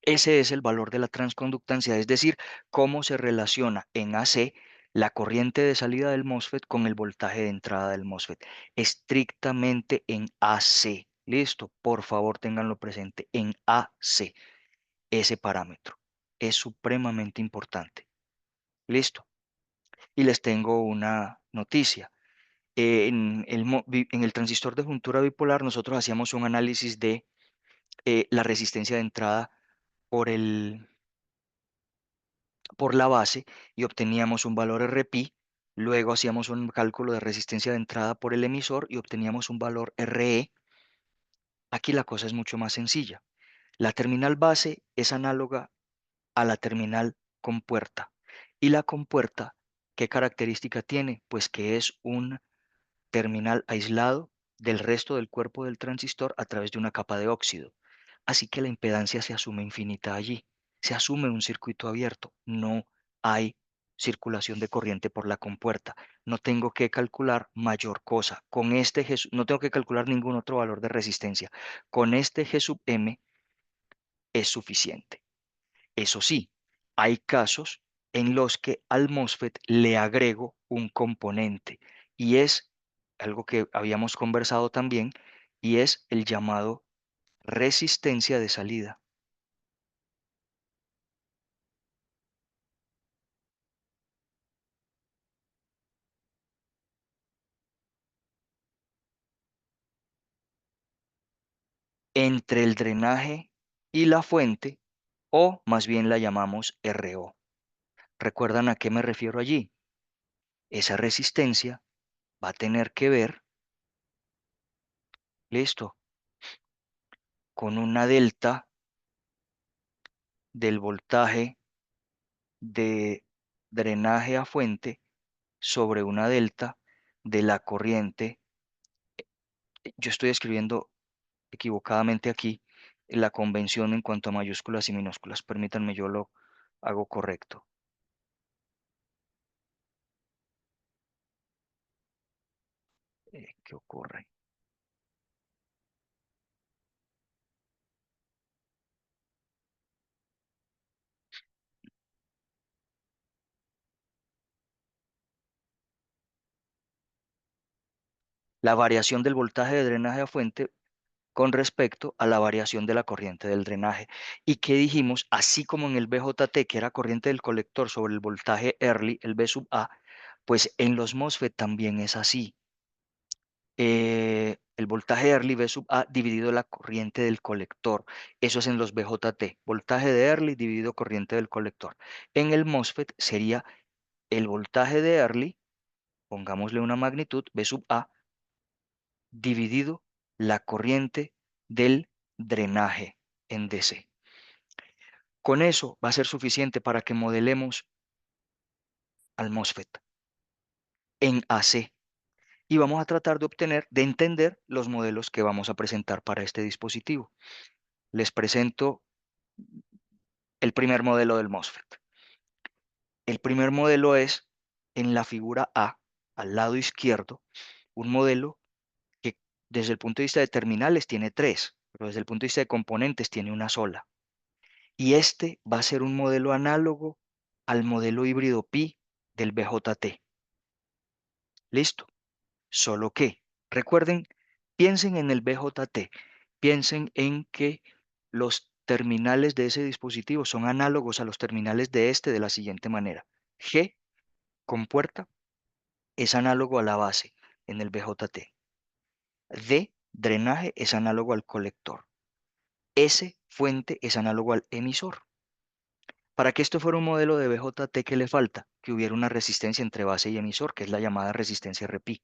Ese es el valor de la transconductancia, es decir, cómo se relaciona en AC la corriente de salida del MOSFET con el voltaje de entrada del MOSFET. Estrictamente en AC. Listo, por favor ténganlo presente, en AC, ese parámetro. Es supremamente importante. Listo. Y les tengo una noticia. En el transistor de juntura bipolar nosotros hacíamos un análisis de la resistencia de entrada por por la base y obteníamos un valor RPI. Luego hacíamos un cálculo de resistencia de entrada por el emisor y obteníamos un valor RE. Aquí la cosa es mucho más sencilla. La terminal base es análoga a la terminal compuerta. ¿Y la compuerta qué característica tiene? Pues que es un terminal aislado del resto del cuerpo del transistor a través de una capa de óxido. Así que la impedancia se asume infinita allí. Se asume un circuito abierto. No hay circulación de corriente por la compuerta. No tengo que calcular mayor cosa. Con este G, no tengo que calcular ningún otro valor de resistencia. Con este G sub M es suficiente. Eso sí, hay casos en los que al MOSFET le agrego un componente y es algo que habíamos conversado también y es el llamado resistencia de salida. Entre el drenaje y la fuente, o más bien la llamamos RO. ¿Recuerdan a qué me refiero allí? Esa resistencia va a tener que ver, listo, con una delta del voltaje de drenaje a fuente sobre una delta de la corriente. Yo estoy escribiendo equivocadamente aquí la convención en cuanto a mayúsculas y minúsculas. Permítanme, yo lo hago correcto. ¿Qué ocurre? La variación del voltaje de drenaje a fuente con respecto a la variación de la corriente del drenaje. ¿Y qué dijimos? Así como en el BJT, que era corriente del colector sobre el voltaje Early, el B sub A, pues en los MOSFET también es así. El voltaje Early V sub A dividido la corriente del colector. Eso es en los BJT. Voltaje de Early dividido corriente del colector. En el MOSFET sería el voltaje de Early, pongámosle una magnitud, V sub A, dividido la corriente del drenaje en DC. Con eso va a ser suficiente para que modelemos al MOSFET en AC. Y vamos a tratar de obtener, de entender los modelos que vamos a presentar para este dispositivo. Les presento el primer modelo del MOSFET. El primer modelo es en la figura A, al lado izquierdo, un modelo que desde el punto de vista de terminales tiene tres, pero desde el punto de vista de componentes tiene una sola. Y este va a ser un modelo análogo al modelo híbrido Pi del BJT. ¿Listo? Solo que, recuerden, piensen en el BJT, piensen en que los terminales de ese dispositivo son análogos a los terminales de este de la siguiente manera. G, compuerta, es análogo a la base en el BJT. D, drenaje, es análogo al colector. S, fuente, es análogo al emisor. Para que esto fuera un modelo de BJT, ¿qué le falta? Que hubiera una resistencia entre base y emisor, que es la llamada resistencia RPI.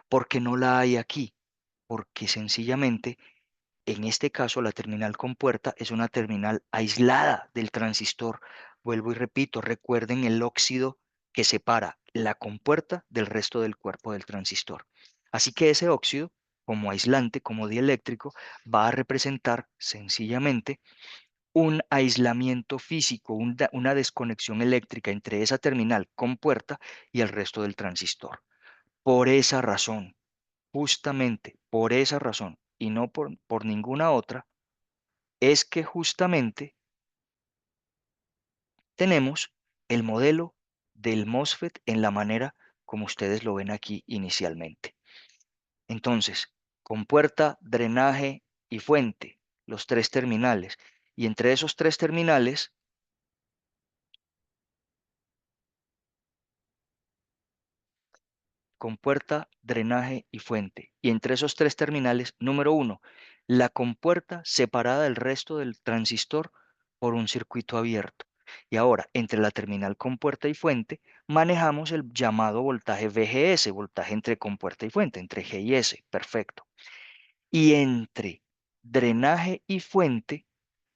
¿Por qué no la hay aquí? Porque sencillamente, en este caso, la terminal compuerta es una terminal aislada del transistor. Vuelvo y repito, recuerden el óxido que separa la compuerta del resto del cuerpo del transistor. Así que ese óxido, como aislante, como dieléctrico, va a representar sencillamente un aislamiento físico, una desconexión eléctrica entre esa terminal compuerta y el resto del transistor. Por esa razón, justamente por esa razón, y no por ninguna otra, es que justamente tenemos el modelo del MOSFET en la manera como ustedes lo ven aquí inicialmente. Entonces, compuerta, drenaje y fuente, los tres terminales. Y entre esos tres terminales, compuerta, drenaje y fuente. Y entre esos tres terminales, número uno, la compuerta separada del resto del transistor por un circuito abierto. Y ahora, entre la terminal compuerta y fuente, manejamos el llamado voltaje VGS, voltaje entre compuerta y fuente, entre G y S. Perfecto. Y entre drenaje y fuente,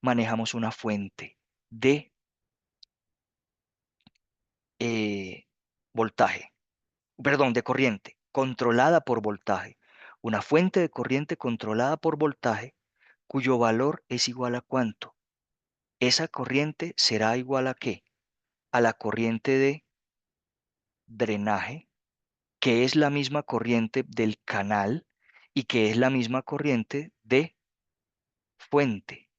manejamos una fuente de eh, voltaje, perdón, de corriente, controlada por voltaje. Una fuente de corriente controlada por voltaje, cuyo valor es igual a ¿cuánto? Esa corriente será igual a ¿qué? A la corriente de drenaje, que es la misma corriente del canal y que es la misma corriente de fuente.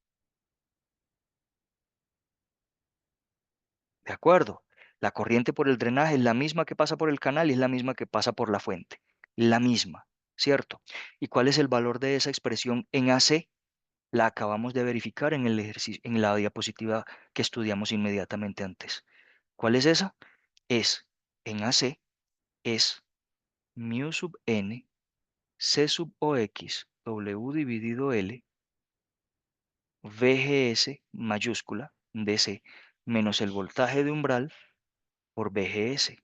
¿De acuerdo? La corriente por el drenaje es la misma que pasa por el canal y es la misma que pasa por la fuente. La misma, ¿cierto? ¿Y cuál es el valor de esa expresión en AC? La acabamos de verificar en el ejercicio, en la diapositiva que estudiamos inmediatamente antes. ¿Cuál es esa? Es, en AC, es mu sub n, C sub OX, W dividido L, VGS mayúscula, DC, menos el voltaje de umbral por VGS.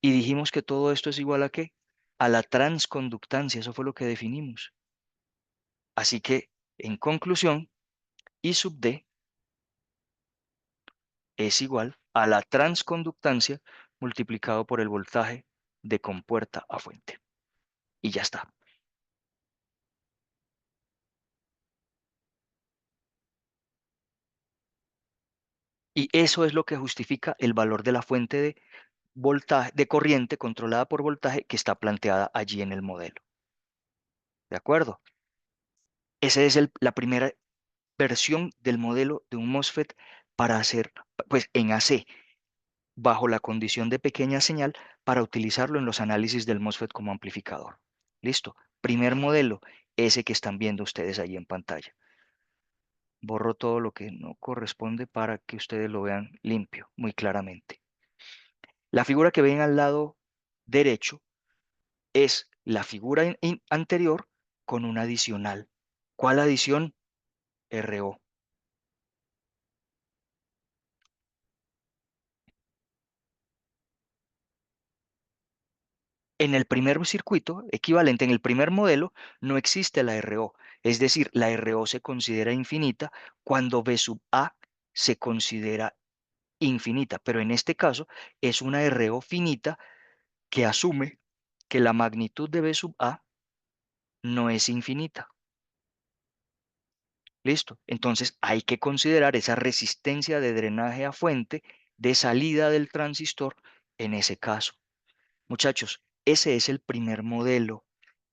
Y dijimos que todo esto es igual a ¿qué? A la transconductancia, eso fue lo que definimos. Así que, en conclusión, I sub D es igual a la transconductancia multiplicado por el voltaje de compuerta a fuente. Y ya está. Y eso es lo que justifica el valor de la fuente de voltaje, de corriente controlada por voltaje que está planteada allí en el modelo. ¿De acuerdo? Esa es la primera versión del modelo de un MOSFET para hacer, pues en AC, bajo la condición de pequeña señal para utilizarlo en los análisis del MOSFET como amplificador. Listo. Primer modelo, ese que están viendo ustedes ahí en pantalla. Borro todo lo que no corresponde para que ustedes lo vean limpio, muy claramente. La figura que ven al lado derecho es la figura anterior con una adicional. ¿Cuál adición? RO. En el primer circuito equivalente, en el primer modelo, no existe la RO. Es decir, la RO se considera infinita cuando B sub A se considera infinita. Pero en este caso es una RO finita que asume que la magnitud de B sub A no es infinita. ¿Listo? Entonces hay que considerar esa resistencia de drenaje a fuente de salida del transistor en ese caso. Muchachos, ese es el primer modelo.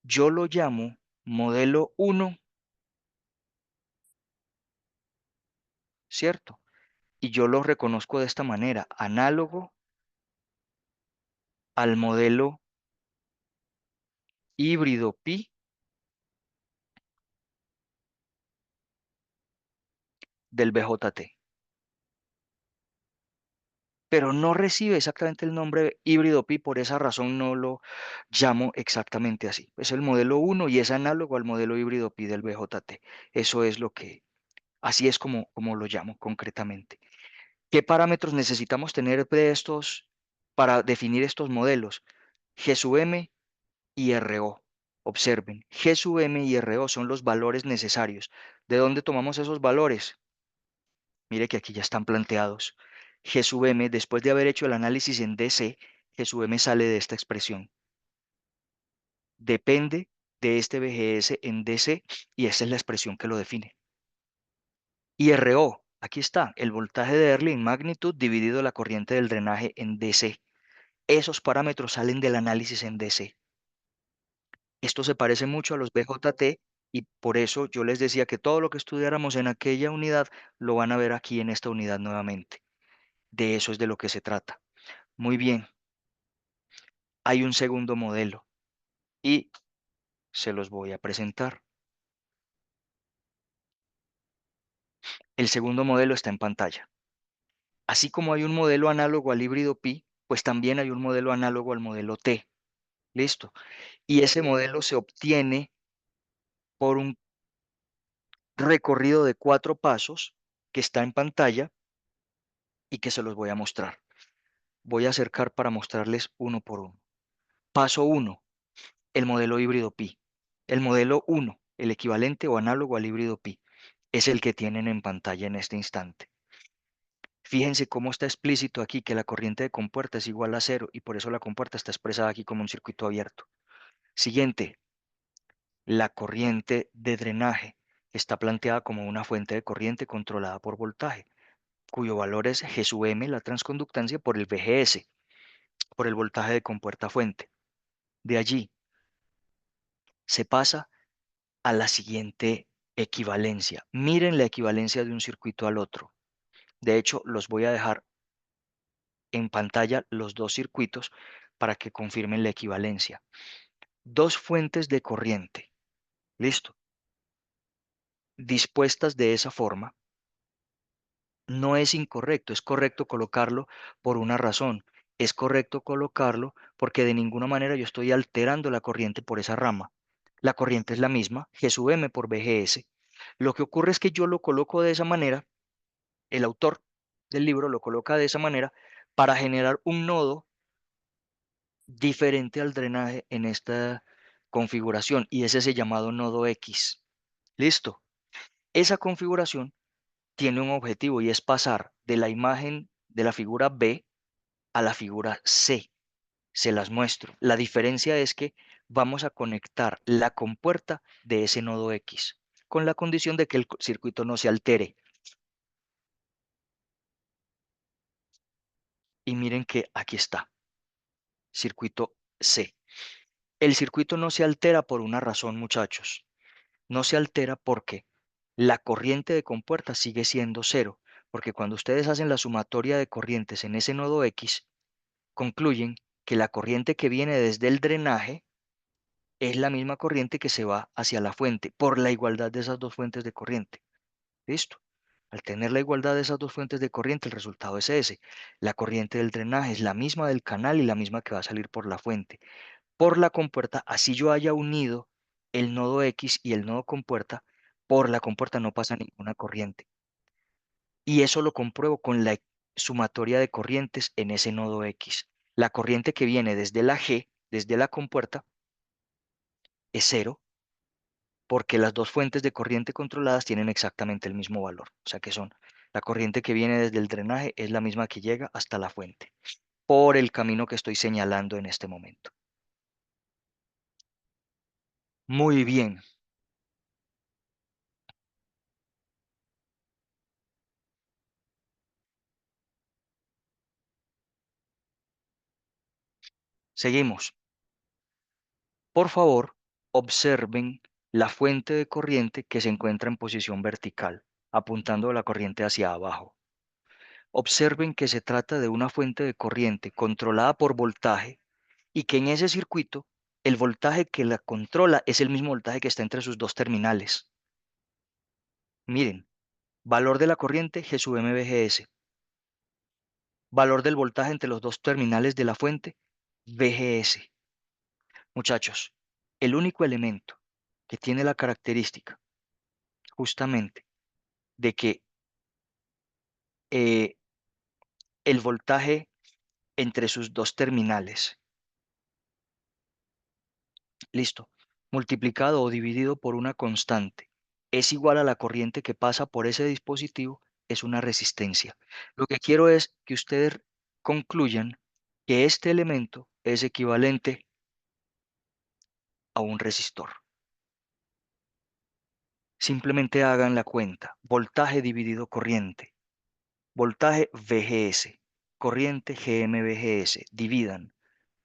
Yo lo llamo modelo 1, ¿cierto? Y yo lo reconozco de esta manera, análogo al modelo híbrido pi del BJT. Pero no recibe exactamente el nombre híbrido pi, por esa razón no lo llamo exactamente así. Es el modelo 1 y es análogo al modelo híbrido pi del BJT. Eso es lo que, así es como lo llamo concretamente. ¿Qué parámetros necesitamos tener de estos para definir estos modelos? G sub m y RO. Observen, G sub m y RO son los valores necesarios. ¿De dónde tomamos esos valores? Mire que aquí ya están planteados. G sub m, después de haber hecho el análisis en DC, G sub m sale de esta expresión. Depende de este VGS en DC y esta es la expresión que lo define. Y RO, aquí está, el voltaje de Early en magnitud dividido la corriente del drenaje en DC. Esos parámetros salen del análisis en DC. Esto se parece mucho a los BJT y por eso yo les decía que todo lo que estudiáramos en aquella unidad lo van a ver aquí en esta unidad nuevamente. De eso es de lo que se trata. Muy bien, hay un segundo modelo y se los voy a presentar. El segundo modelo está en pantalla. Así como hay un modelo análogo al híbrido pi, pues también hay un modelo análogo al modelo T. ¿Listo? Y ese modelo se obtiene por un recorrido de 4 pasos que está en pantalla y que se los voy a mostrar. Voy a acercar para mostrarles uno por uno. Paso uno, el modelo híbrido pi. El modelo uno, el equivalente o análogo al híbrido pi, es el que tienen en pantalla en este instante. Fíjense cómo está explícito aquí que la corriente de compuerta es igual a cero y por eso la compuerta está expresada aquí como un circuito abierto. Siguiente, la corriente de drenaje está planteada como una fuente de corriente controlada por voltaje, cuyo valor es G sub m, la transconductancia, por el VGS, por el voltaje de compuerta fuente. De allí se pasa a la siguiente equivalencia. Miren la equivalencia de un circuito al otro. De hecho, los voy a dejar en pantalla los dos circuitos para que confirmen la equivalencia. Dos fuentes de corriente, listo, dispuestas de esa forma, no es incorrecto, es correcto colocarlo por una razón. Es correcto colocarlo porque de ninguna manera yo estoy alterando la corriente por esa rama. La corriente es la misma, G sub m por VGS. Lo que ocurre es que yo lo coloco de esa manera, el autor del libro lo coloca de esa manera para generar un nodo diferente al drenaje en esta configuración y es ese llamado nodo X. Listo. Esa configuración tiene un objetivo y es pasar de la imagen de la figura B a la figura C. Se las muestro. La diferencia es que vamos a conectar la compuerta de ese nodo X con la condición de que el circuito no se altere. Y miren que aquí está, circuito C. El circuito no se altera por una razón, muchachos. No se altera porque la corriente de compuerta sigue siendo cero, porque cuando ustedes hacen la sumatoria de corrientes en ese nodo X, concluyen que la corriente que viene desde el drenaje es la misma corriente que se va hacia la fuente, por la igualdad de esas dos fuentes de corriente. ¿Listo? Al tener la igualdad de esas dos fuentes de corriente, el resultado es ese. La corriente del drenaje es la misma del canal y la misma que va a salir por la fuente. Por la compuerta, así yo haya unido el nodo X y el nodo compuerta, por la compuerta no pasa ninguna corriente. Y eso lo compruebo con la sumatoria de corrientes en ese nodo X. La corriente que viene desde la G, desde la compuerta, es cero, porque las dos fuentes de corriente controladas tienen exactamente el mismo valor. O sea que son, la corriente que viene desde el drenaje es la misma que llega hasta la fuente, por el camino que estoy señalando en este momento. Muy bien, seguimos. Por favor, observen la fuente de corriente que se encuentra en posición vertical, apuntando la corriente hacia abajo. Observen que se trata de una fuente de corriente controlada por voltaje y que en ese circuito el voltaje que la controla es el mismo voltaje que está entre sus dos terminales. Miren, valor de la corriente G sub m VGS, valor del voltaje entre los dos terminales de la fuente VGS. Muchachos, el único elemento que tiene la característica justamente de que eh, el voltaje entre sus dos terminales, listo, multiplicado o dividido por una constante, es igual a la corriente que pasa por ese dispositivo, es una resistencia. Lo que quiero es que ustedes concluyan que este elemento es equivalente a un resistor. Simplemente hagan la cuenta. Voltaje dividido corriente. Voltaje VGS. Corriente GMVGS. Dividan.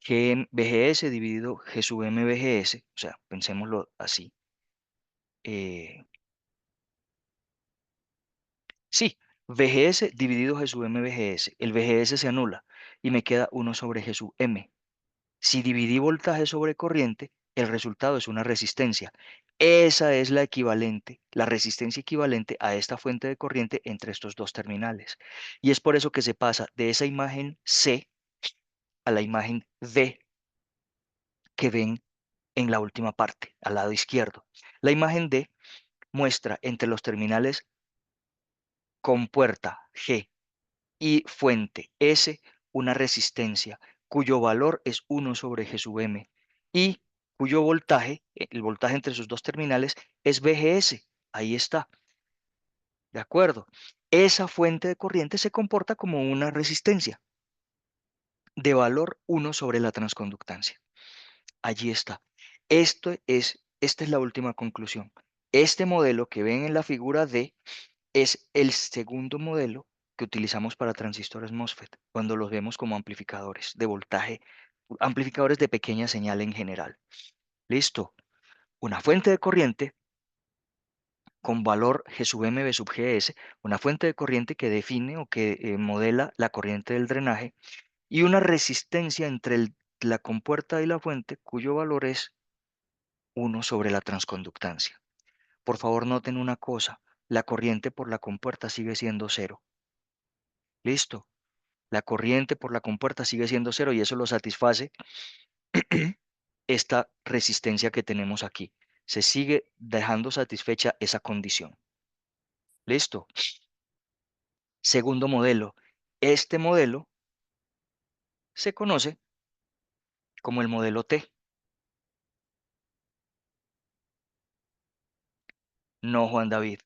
VGS dividido G sub M VGS, o sea, pensémoslo así. eh, sí, VGS dividido G sub M VGS. El VGS se anula y me queda uno sobre G sub M. Si dividí voltaje sobre corriente, el resultado es una resistencia. Esa es la equivalente, la resistencia equivalente a esta fuente de corriente entre estos dos terminales. Y es por eso que se pasa de esa imagen C a la imagen D que ven en la última parte, al lado izquierdo. La imagen D muestra entre los terminales compuerta G y fuente S una resistencia cuyo valor es 1 sobre G sub M y cuyo voltaje, el voltaje entre sus dos terminales, es VGS. Ahí está, ¿de acuerdo? Esa fuente de corriente se comporta como una resistencia de valor 1 sobre la transconductancia. Allí está. Esta es la última conclusión. Este modelo que ven en la figura D es el segundo modelo que utilizamos para transistores MOSFET cuando los vemos como amplificadores de voltaje, amplificadores de pequeña señal en general. Listo. Una fuente de corriente con valor G sub M V sub GS, una fuente de corriente que define o que modela la corriente del drenaje y una resistencia entre la compuerta y la fuente cuyo valor es 1 sobre la transconductancia. Por favor, noten una cosa, la corriente por la compuerta sigue siendo cero. Listo. La corriente por la compuerta sigue siendo cero y eso lo satisface esta resistencia que tenemos aquí. Se sigue dejando satisfecha esa condición. Listo. Segundo modelo. Este modelo se conoce como el modelo T. No, Juan David.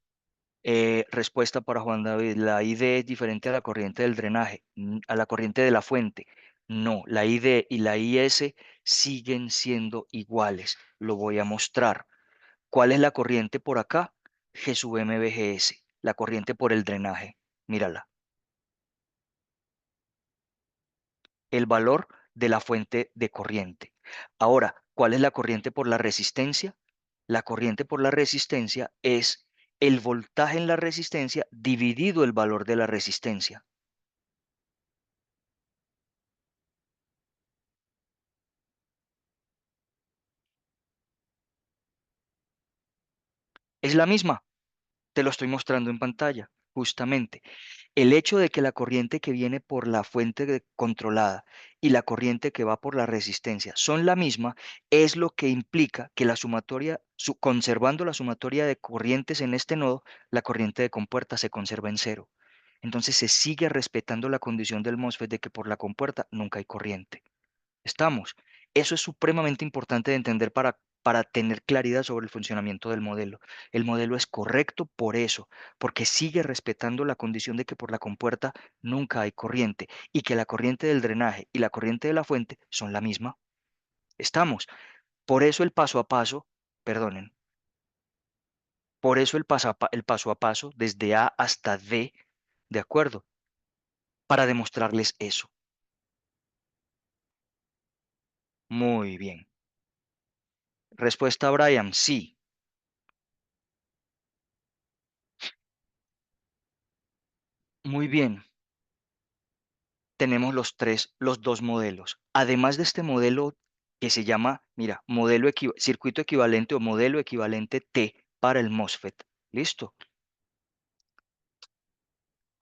Respuesta para Juan David. La ID es diferente a la corriente del drenaje, a la corriente de la fuente. No, la ID y la IS siguen siendo iguales. Lo voy a mostrar. ¿Cuál es la corriente por acá? G sub M VGS, la corriente por el drenaje. Mírala. El valor de la fuente de corriente. Ahora, ¿cuál es la corriente por la resistencia? La corriente por la resistencia es el voltaje en la resistencia dividido el valor de la resistencia. Es la misma, te lo estoy mostrando en pantalla, justamente. El hecho de que la corriente que viene por la fuente controlada y la corriente que va por la resistencia son la misma es lo que implica que la sumatoria, conservando la sumatoria de corrientes en este nodo, la corriente de compuerta se conserva en cero. Entonces se sigue respetando la condición del MOSFET de que por la compuerta nunca hay corriente. Estamos. Eso es supremamente importante de entender para tener claridad sobre el funcionamiento del modelo. El modelo es correcto por eso, porque sigue respetando la condición de que por la compuerta nunca hay corriente y que la corriente del drenaje y la corriente de la fuente son la misma. Estamos. Por eso el paso a paso, perdonen, por eso el paso a paso desde A hasta D, ¿de acuerdo? Para demostrarles eso. Muy bien. Respuesta, Brian, sí. Muy bien. Tenemos los dos modelos. Además de este modelo que se llama, mira, circuito equivalente o modelo equivalente T para el MOSFET. ¿Listo?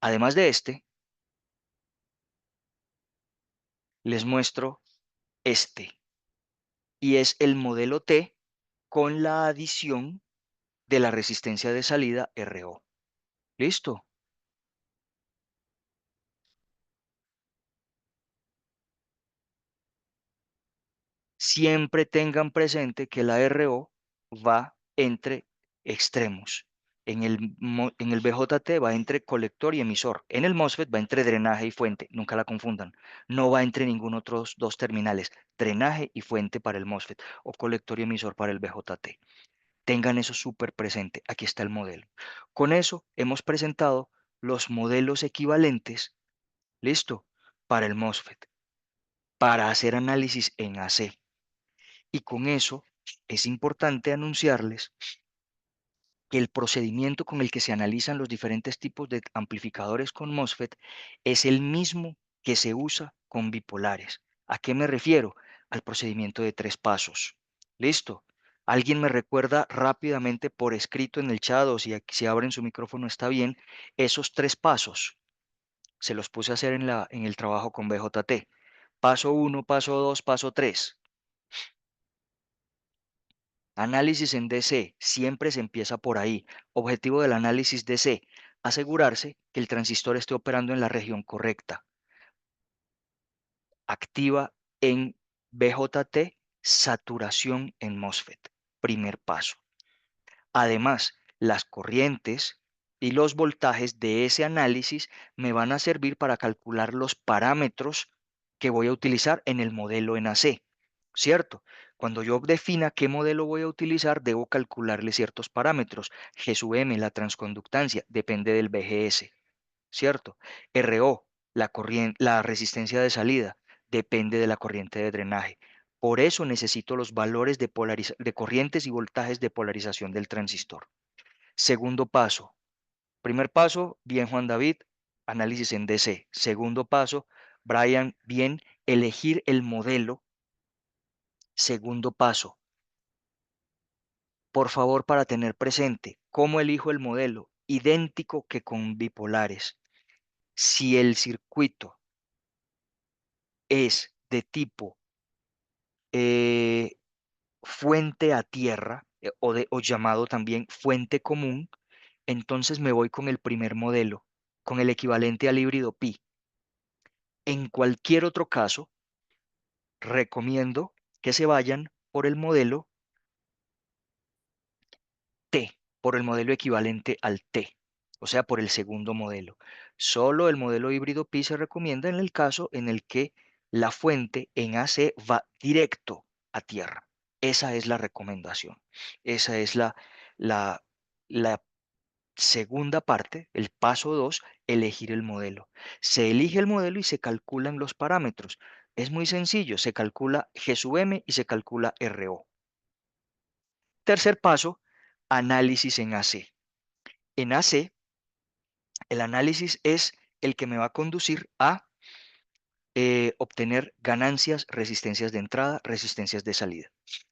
Además de este, les muestro este. Y es el modelo T con la adición de la resistencia de salida RO. ¿Listo? Siempre tengan presente que la RO va entre extremos. En el BJT va entre colector y emisor. En el MOSFET va entre drenaje y fuente. Nunca la confundan. No va entre ningún otros dos terminales. Drenaje y fuente para el MOSFET o colector y emisor para el BJT. Tengan eso súper presente. Aquí está el modelo. Con eso hemos presentado los modelos equivalentes. ¿Listo? Para el MOSFET. para hacer análisis en AC. Y con eso es importante anunciarles que el procedimiento con el que se analizan los diferentes tipos de amplificadores con MOSFET es el mismo que se usa con bipolares. ¿A qué me refiero? Al procedimiento de 3 pasos. ¿Listo? ¿Alguien me recuerda rápidamente por escrito en el chat o si abren su micrófono está bien esos 3 pasos? Se los puse a hacer en el trabajo con BJT. Paso 1, paso 2, paso 3. Análisis en DC, siempre se empieza por ahí. Objetivo del análisis DC, asegurarse que el transistor esté operando en la región correcta. Activa en BJT, saturación en MOSFET. Primer paso. Además, las corrientes y los voltajes de ese análisis me van a servir para calcular los parámetros que voy a utilizar en el modelo en AC, ¿cierto? Cuando yo defina qué modelo voy a utilizar, debo calcularle ciertos parámetros. G sub M, la transconductancia, depende del BGS, ¿cierto? RO, la resistencia de salida, depende de la corriente de drenaje. Por eso necesito los valores de corrientes y voltajes de polarización del transistor. Segundo paso. Primer paso, bien Juan David, análisis en DC. Segundo paso, Brian, bien, elegir el modelo. Segundo paso, por favor, para tener presente cómo elijo el modelo, idéntico que con bipolares. Si el circuito es de tipo eh, fuente a tierra o llamado también fuente común, entonces me voy con el primer modelo, con el equivalente al híbrido pi. En cualquier otro caso, recomiendo que se vayan por el modelo T, por el modelo equivalente al T, o sea, por el segundo modelo. Solo el modelo híbrido pi se recomienda en el caso en el que la fuente en AC va directo a tierra. Esa es la recomendación. Esa es la, la segunda parte, el paso 2, elegir el modelo. Se elige el modelo y se calculan los parámetros. Es muy sencillo, se calcula G sub M y se calcula RO. Tercer paso, análisis en AC. En AC, el análisis es el que me va a conducir a obtener ganancias, resistencias de entrada, resistencias de salida.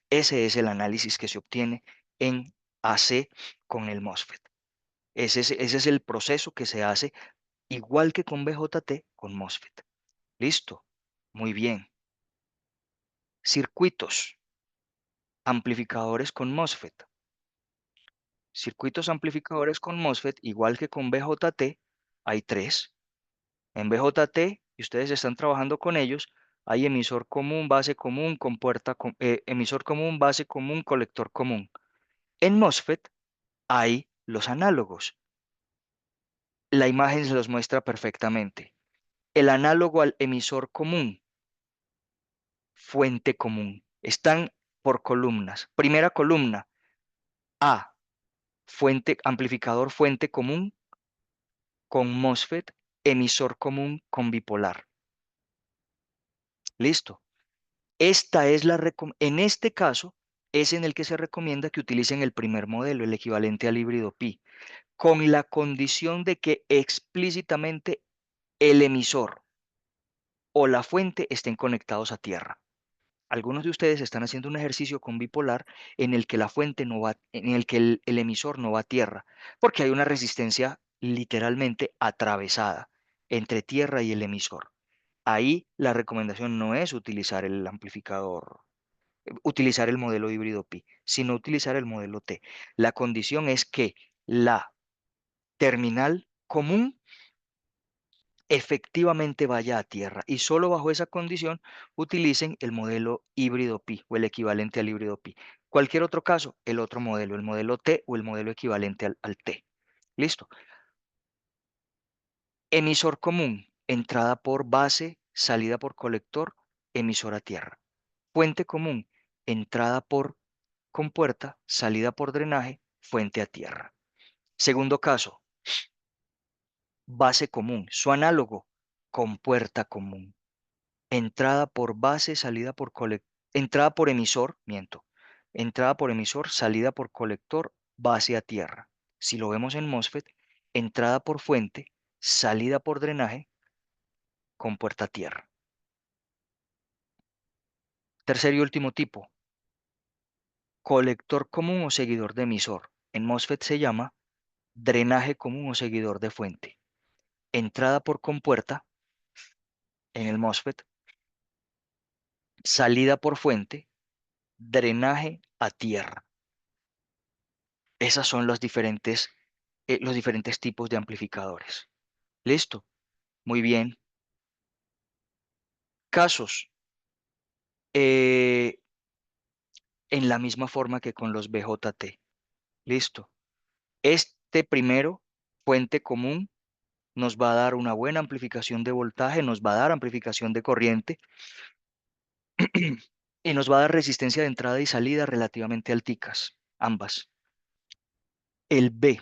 Ese es el análisis que se obtiene en AC con el MOSFET. Ese es el proceso que se hace igual que con BJT con MOSFET. Listo. Muy bien. Circuitos, amplificadores con MOSFET. Circuitos amplificadores con MOSFET, igual que con BJT, hay 3. En BJT, y ustedes están trabajando con ellos, hay emisor común, base común, emisor común, base común, colector común. En MOSFET hay los análogos. La imagen se los muestra perfectamente. El análogo al emisor común, fuente común. Están por columnas. Primera columna, A, amplificador fuente común con MOSFET, emisor común con bipolar. Listo. En este caso, es en el que se recomienda que utilicen el primer modelo, el equivalente al híbrido pi, con la condición de que explícitamente el emisor o la fuente estén conectados a tierra. Algunos de ustedes están haciendo un ejercicio con bipolar en el que la fuente no va, en el que el emisor no va a tierra, porque hay una resistencia literalmente atravesada entre tierra y el emisor. Ahí la recomendación no es utilizar el amplificador, utilizar el modelo híbrido pi, sino utilizar el modelo T. La condición es que la terminal común efectivamente vaya a tierra y solo bajo esa condición utilicen el modelo híbrido pi o el equivalente al híbrido pi. Cualquier otro caso, el otro modelo, el modelo T o el modelo equivalente al T. Listo. Emisor común, entrada por base, salida por colector, emisor a tierra. Fuente común, entrada por compuerta, salida por drenaje, fuente a tierra. Segundo caso, base común, su análogo, compuerta común. entrada por base, salida por colector, entrada por emisor, miento, entrada por emisor, salida por colector, base a tierra. Si lo vemos en MOSFET, entrada por fuente, salida por drenaje, con puerta a tierra. Tercer y último tipo, colector común o seguidor de emisor. En MOSFET se llama drenaje común o seguidor de fuente. Entrada por compuerta en el MOSFET, salida por fuente, drenaje a tierra. Esas son los diferentes tipos de amplificadores. ¿Listo? Muy bien. Casos. eh, en la misma forma que con los BJT. ¿Listo? Este primero, fuente común, nos va a dar una buena amplificación de voltaje, nos va a dar amplificación de corriente y nos va a dar resistencia de entrada y salida relativamente alticas, ambas. El B,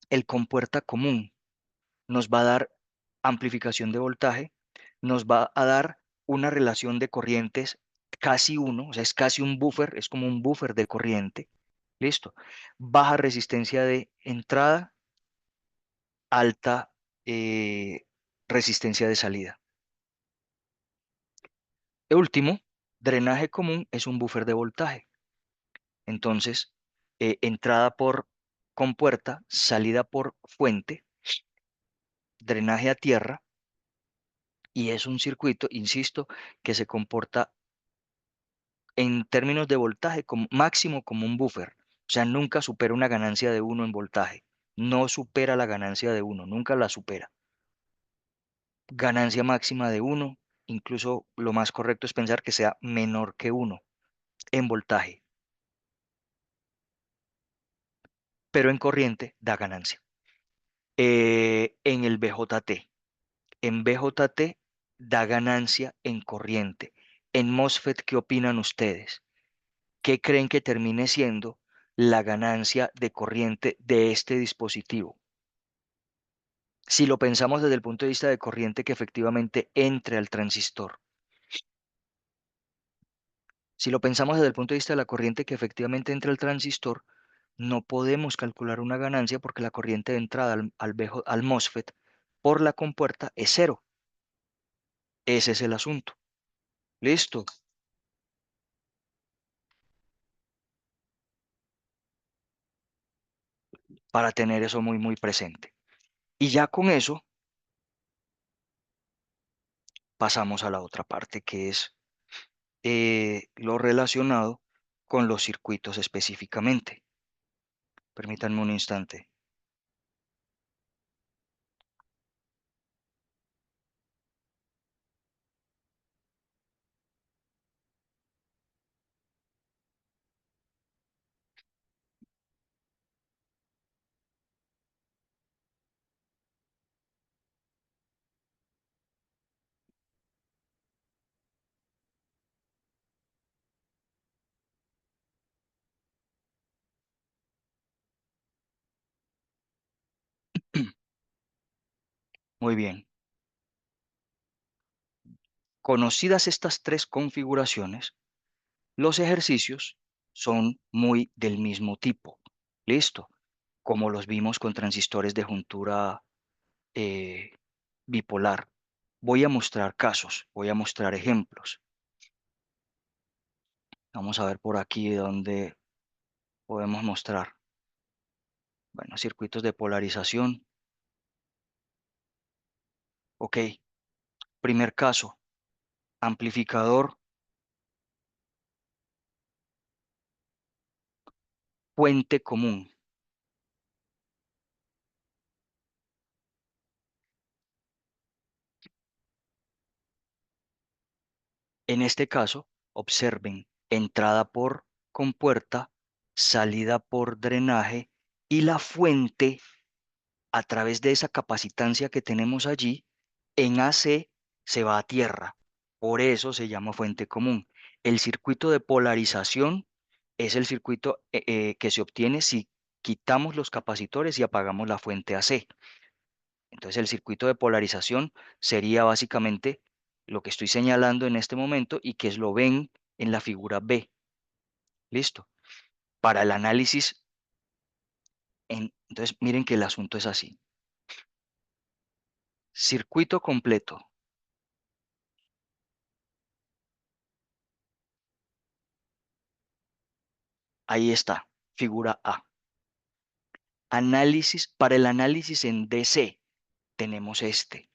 el compuerta común, nos va a dar amplificación de voltaje, nos va a dar una relación de corrientes casi uno, o sea, es casi un buffer, es como un buffer de corriente. Listo. Baja resistencia de entrada, alta resistencia de salida. El último, drenaje común es un buffer de voltaje. Entonces, entrada por compuerta, salida por fuente, drenaje a tierra, y es un circuito, insisto, que se comporta en términos de voltaje como, máximo como un buffer. O sea, nunca supera una ganancia de uno en voltaje. No supera la ganancia de uno, nunca la supera. Ganancia máxima de uno, incluso lo más correcto es pensar que sea menor que uno en voltaje, pero en corriente da ganancia. En el BJT, en BJT da ganancia en corriente. En MOSFET, ¿qué opinan ustedes? ¿Qué creen que termine siendo la ganancia de corriente de este dispositivo? Si lo pensamos desde el punto de vista de corriente que efectivamente entre al transistor. Si lo pensamos desde el punto de vista de la corriente que efectivamente entra al transistor, no podemos calcular una ganancia porque la corriente de entrada al MOSFET por la compuerta es cero. Ese es el asunto. Listo. Para tener eso muy, muy presente. Y ya con eso pasamos a la otra parte que es lo relacionado con los circuitos específicamente. Permítanme un instante. Muy bien. Conocidas estas tres configuraciones, los ejercicios son muy del mismo tipo. Listo. Como los vimos con transistores de juntura eh, bipolar. Voy a mostrar casos, voy a mostrar ejemplos. Vamos a ver por aquí donde podemos mostrar. Bueno, circuitos de polarización. Ok, primer caso, amplificador, puente común. En este caso, observen, entrada por compuerta, salida por drenaje y la fuente a través de esa capacitancia que tenemos allí, en AC se va a tierra. Por eso se llama fuente común. El circuito de polarización es el circuito que se obtiene si quitamos los capacitores y apagamos la fuente AC. Entonces el circuito de polarización sería básicamente lo que estoy señalando en este momento y que lo ven en la figura B. Listo. Para el análisis, entonces miren que el asunto es así. Circuito completo. Ahí está, figura A. Análisis, para el análisis en DC, tenemos este.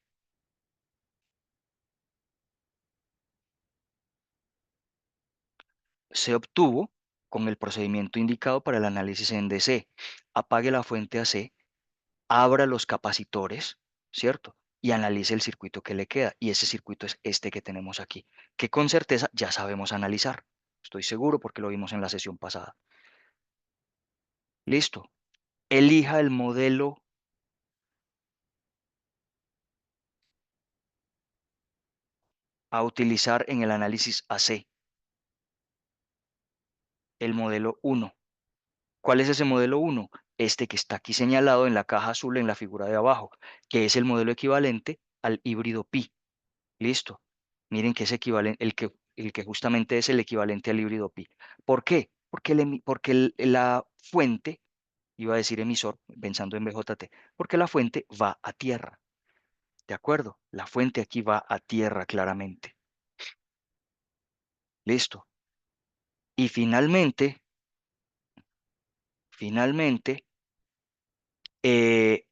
Se obtuvo con el procedimiento indicado para el análisis en DC. Apague la fuente AC, abra los capacitores, ¿cierto? Y analice el circuito que le queda. Y ese circuito es este que tenemos aquí, que con certeza ya sabemos analizar. Estoy seguro porque lo vimos en la sesión pasada. Listo. Elija el modelo a utilizar en el análisis AC, el modelo 1. ¿Cuál es ese modelo 1? Este que está aquí señalado en la caja azul en la figura de abajo, que es el modelo equivalente al híbrido pi. Listo. Miren que es equivalente, el que justamente es el equivalente al híbrido pi. ¿Por qué? Porque la fuente, iba a decir emisor, pensando en BJT, porque la fuente va a tierra. ¿De acuerdo? La fuente aquí va a tierra claramente. Listo. Y finalmente, eh,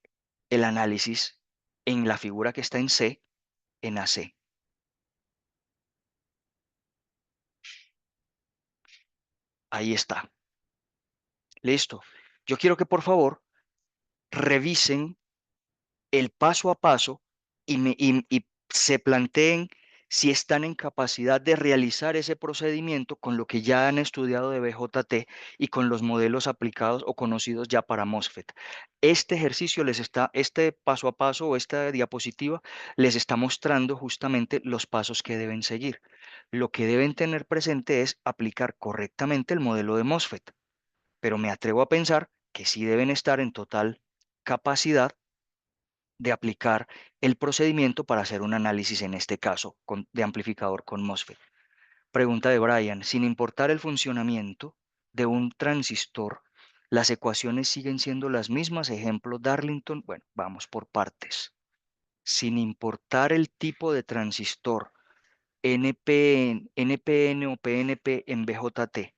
el análisis en la figura que está en C, en AC. Ahí está. Listo. Yo quiero que por favor revisen el paso a paso y se planteen si están en capacidad de realizar ese procedimiento con lo que ya han estudiado de BJT y con los modelos aplicados o conocidos ya para MOSFET. Este ejercicio este paso a paso o esta diapositiva les está mostrando justamente los pasos que deben seguir. Lo que deben tener presente es aplicar correctamente el modelo de MOSFET, pero me atrevo a pensar que sí deben estar en total capacidad de aplicar el procedimiento para hacer un análisis, en este caso, de amplificador con MOSFET. Pregunta de Brian, sin importar el funcionamiento de un transistor, ¿las ecuaciones siguen siendo las mismas? Ejemplo, Darlington. Bueno, vamos por partes. Sin importar el tipo de transistor, NPN o PNP en BJT,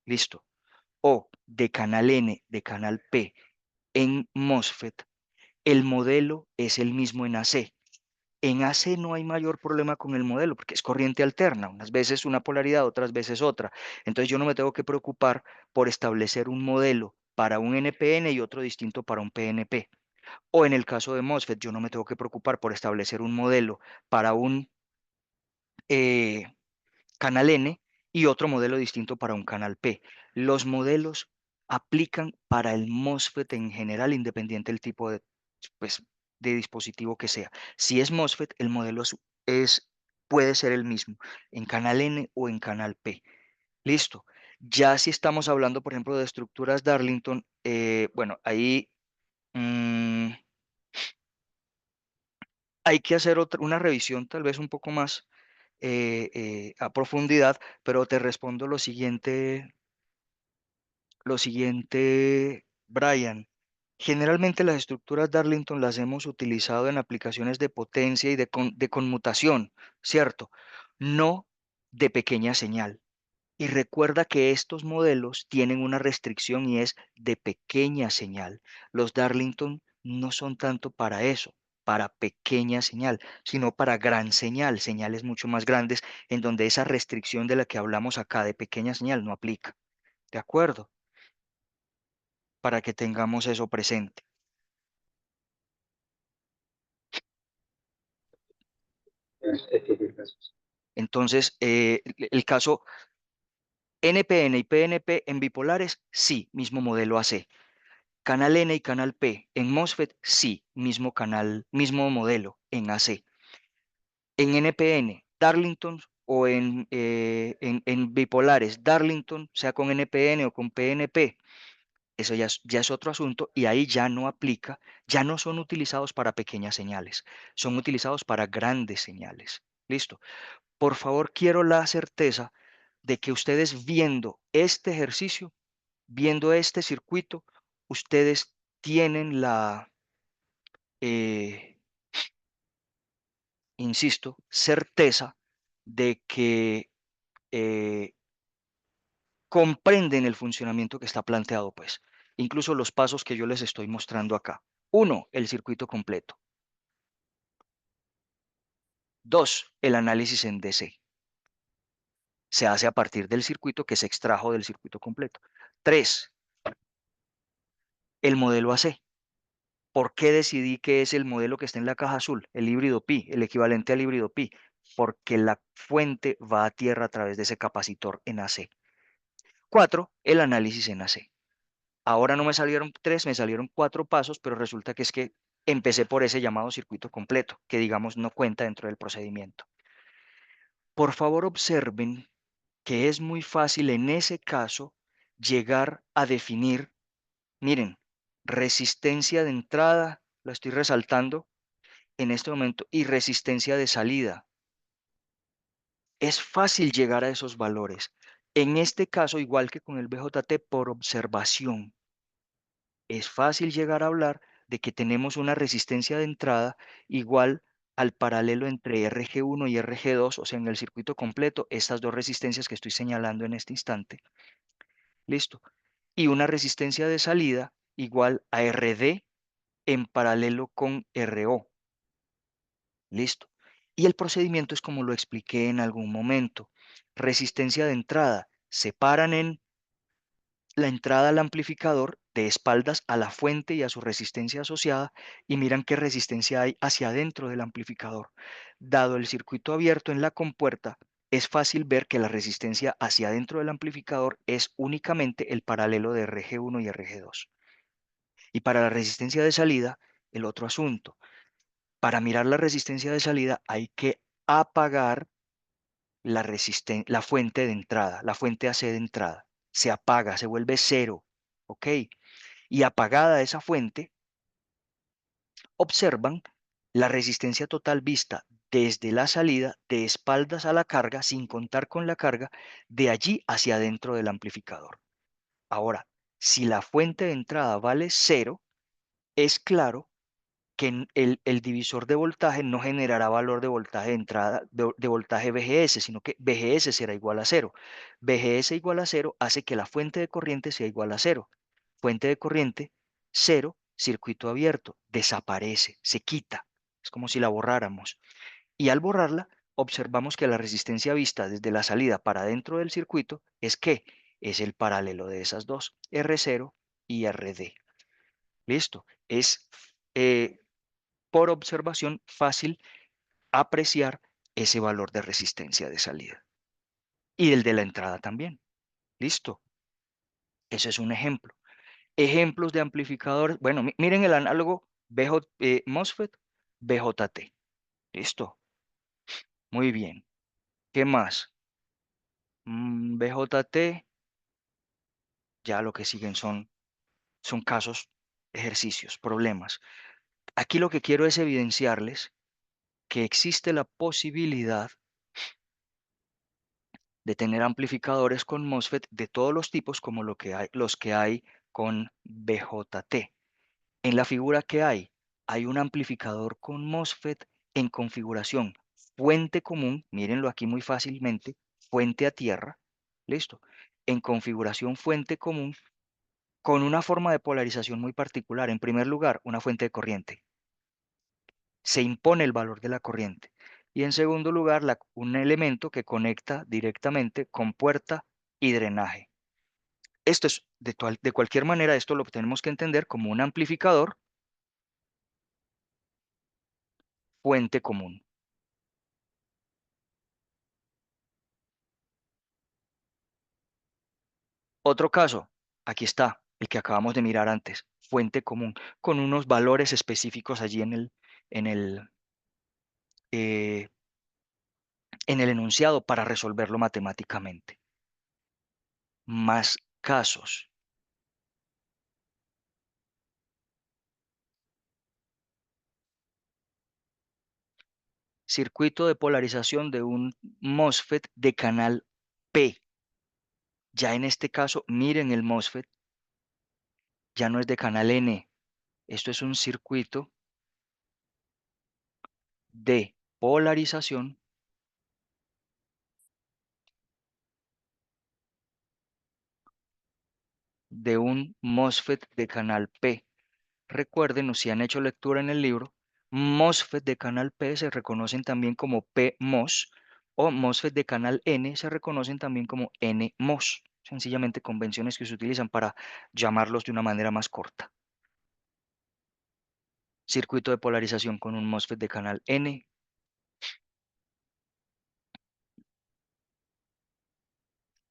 listo, o de canal N, de canal P en MOSFET, el modelo es el mismo en AC. En AC no hay mayor problema con el modelo porque es corriente alterna, unas veces una polaridad, otras veces otra. Entonces yo no me tengo que preocupar por establecer un modelo para un NPN y otro distinto para un PNP. O en el caso de MOSFET, yo no me tengo que preocupar por establecer un modelo para un eh, canal N y otro modelo distinto para un canal P. Los modelos aplican para el MOSFET en general, independiente del tipo pues, de dispositivo que sea. Si es MOSFET, el modelo puede ser el mismo en canal N o en canal P. Listo. Ya si estamos hablando, por ejemplo, de estructuras Darlington, bueno, ahí mm, hay que hacer una revisión tal vez un poco más a profundidad, pero te respondo lo siguiente, Brian. Generalmente las estructuras Darlington las hemos utilizado en aplicaciones de potencia y de conmutación, ¿cierto? No de pequeña señal. Y recuerda que estos modelos tienen una restricción y es de pequeña señal. Los Darlington no son tanto para eso, para pequeña señal, sino para gran señal, señales mucho más grandes, en donde esa restricción de la que hablamos acá de pequeña señal no aplica. ¿De acuerdo? Para que tengamos eso presente. Entonces, el caso NPN y PNP en bipolares, sí, mismo modelo AC. Canal N y canal P en MOSFET, sí, mismo canal, mismo modelo en AC. En NPN, Darlington o en bipolares, Darlington, sea con NPN o con PNP, eso ya es otro asunto y ahí ya no aplica, ya no son utilizados para pequeñas señales, son utilizados para grandes señales. Listo. Por favor, quiero la certeza de que ustedes viendo este ejercicio, viendo este circuito, ustedes tienen la, eh, insisto, certeza de que eh, comprenden el funcionamiento que está planteado, pues, incluso los pasos que yo les estoy mostrando acá. Uno, el circuito completo. Dos, el análisis en DC. Se hace a partir del circuito que se extrajo del circuito completo. Tres, el modelo AC. ¿Por qué decidí que es el modelo que está en la caja azul, el híbrido pi, el equivalente al híbrido pi? Porque la fuente va a tierra a través de ese capacitor en AC. Cuatro, el análisis en AC. Ahora no me salieron tres, me salieron cuatro pasos, pero resulta que es que empecé por ese llamado circuito completo, que digamos no cuenta dentro del procedimiento. Por favor, observen que es muy fácil en ese caso llegar a definir, miren, resistencia de entrada, lo estoy resaltando en este momento, y resistencia de salida. Es fácil llegar a esos valores. En este caso, igual que con el BJT, por observación, es fácil llegar a hablar de que tenemos una resistencia de entrada igual al paralelo entre RG1 y RG2, o sea, en el circuito completo, estas dos resistencias que estoy señalando en este instante. Listo. Y una resistencia de salida igual a RD en paralelo con RO. Listo. Y el procedimiento es como lo expliqué en algún momento. Resistencia de entrada. Separan en la entrada al amplificador de espaldas a la fuente y a su resistencia asociada y miran qué resistencia hay hacia adentro del amplificador. Dado el circuito abierto en la compuerta, es fácil ver que la resistencia hacia adentro del amplificador es únicamente el paralelo de RG1 y RG2. Y para la resistencia de salida, el otro asunto. Para mirar la resistencia de salida hay que apagar la fuente de entrada, la fuente AC de entrada. Se apaga, se vuelve cero. ¿Ok? Y apagada esa fuente, observan la resistencia total vista desde la salida, de espaldas a la carga, sin contar con la carga, de allí hacia adentro del amplificador. Ahora, si la fuente de entrada vale cero, es claro que el divisor de voltaje no generará valor de voltaje de entrada, de voltaje VGS, sino que VGS será igual a cero. VGS igual a cero hace que la fuente de corriente sea igual a cero. Fuente de corriente, cero, circuito abierto, desaparece, se quita. Es como si la borráramos. Y al borrarla, observamos que la resistencia vista desde la salida para dentro del circuito es que es el paralelo de esas dos, R0 y RD. Listo. Es eh, por observación fácil apreciar ese valor de resistencia de salida. Y el de la entrada también. Listo. Ese es un ejemplo. Ejemplos de amplificadores. Bueno, miren el análogo MOSFET BJT. Listo. Muy bien. ¿Qué más? BJT. Ya lo que siguen son casos, ejercicios, problemas. Aquí lo que quiero es evidenciarles que existe la posibilidad de tener amplificadores con MOSFET de todos los tipos como los que hay con BJT. En la figura que hay un amplificador con MOSFET en configuración fuente común, mírenlo aquí muy fácilmente, fuente a tierra, listo, en configuración fuente común con una forma de polarización muy particular. En primer lugar, una fuente de corriente. Se impone el valor de la corriente. Y en segundo lugar, un elemento que conecta directamente con puerta y drenaje. Esto es, de cualquier manera, esto lo tenemos que entender como un amplificador fuente común. Otro caso, aquí está, el que acabamos de mirar antes, fuente común, con unos valores específicos allí en el, eh, en el enunciado para resolverlo matemáticamente. Más casos. circuito de polarización de un MOSFET de canal P. Ya en este caso, miren el MOSFET, ya no es de canal N. Esto es un circuito de polarización de un MOSFET de canal P. Recuerden, o si han hecho lectura en el libro, MOSFET de canal P se reconocen también como PMOS o MOSFET de canal N se reconocen también como NMOS. Sencillamente convenciones que se utilizan para llamarlos de una manera más corta. Circuito de polarización con un MOSFET de canal N,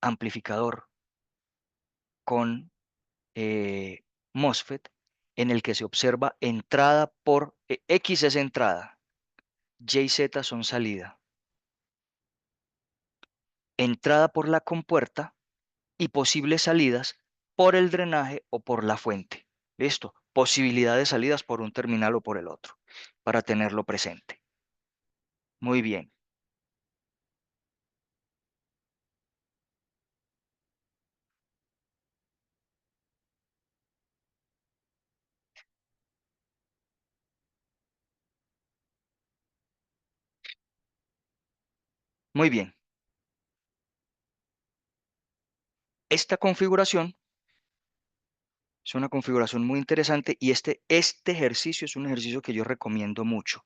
amplificador con MOSFET en el que se observa entrada por X es entrada, Y y Z son salida. Entrada por la compuerta y posibles salidas por el drenaje o por la fuente. ¿Listo? Posibilidad de salidas por un terminal o por el otro, para tenerlo presente. Muy bien, muy bien. Esta configuración es una configuración muy interesante y este ejercicio es un ejercicio que yo recomiendo mucho,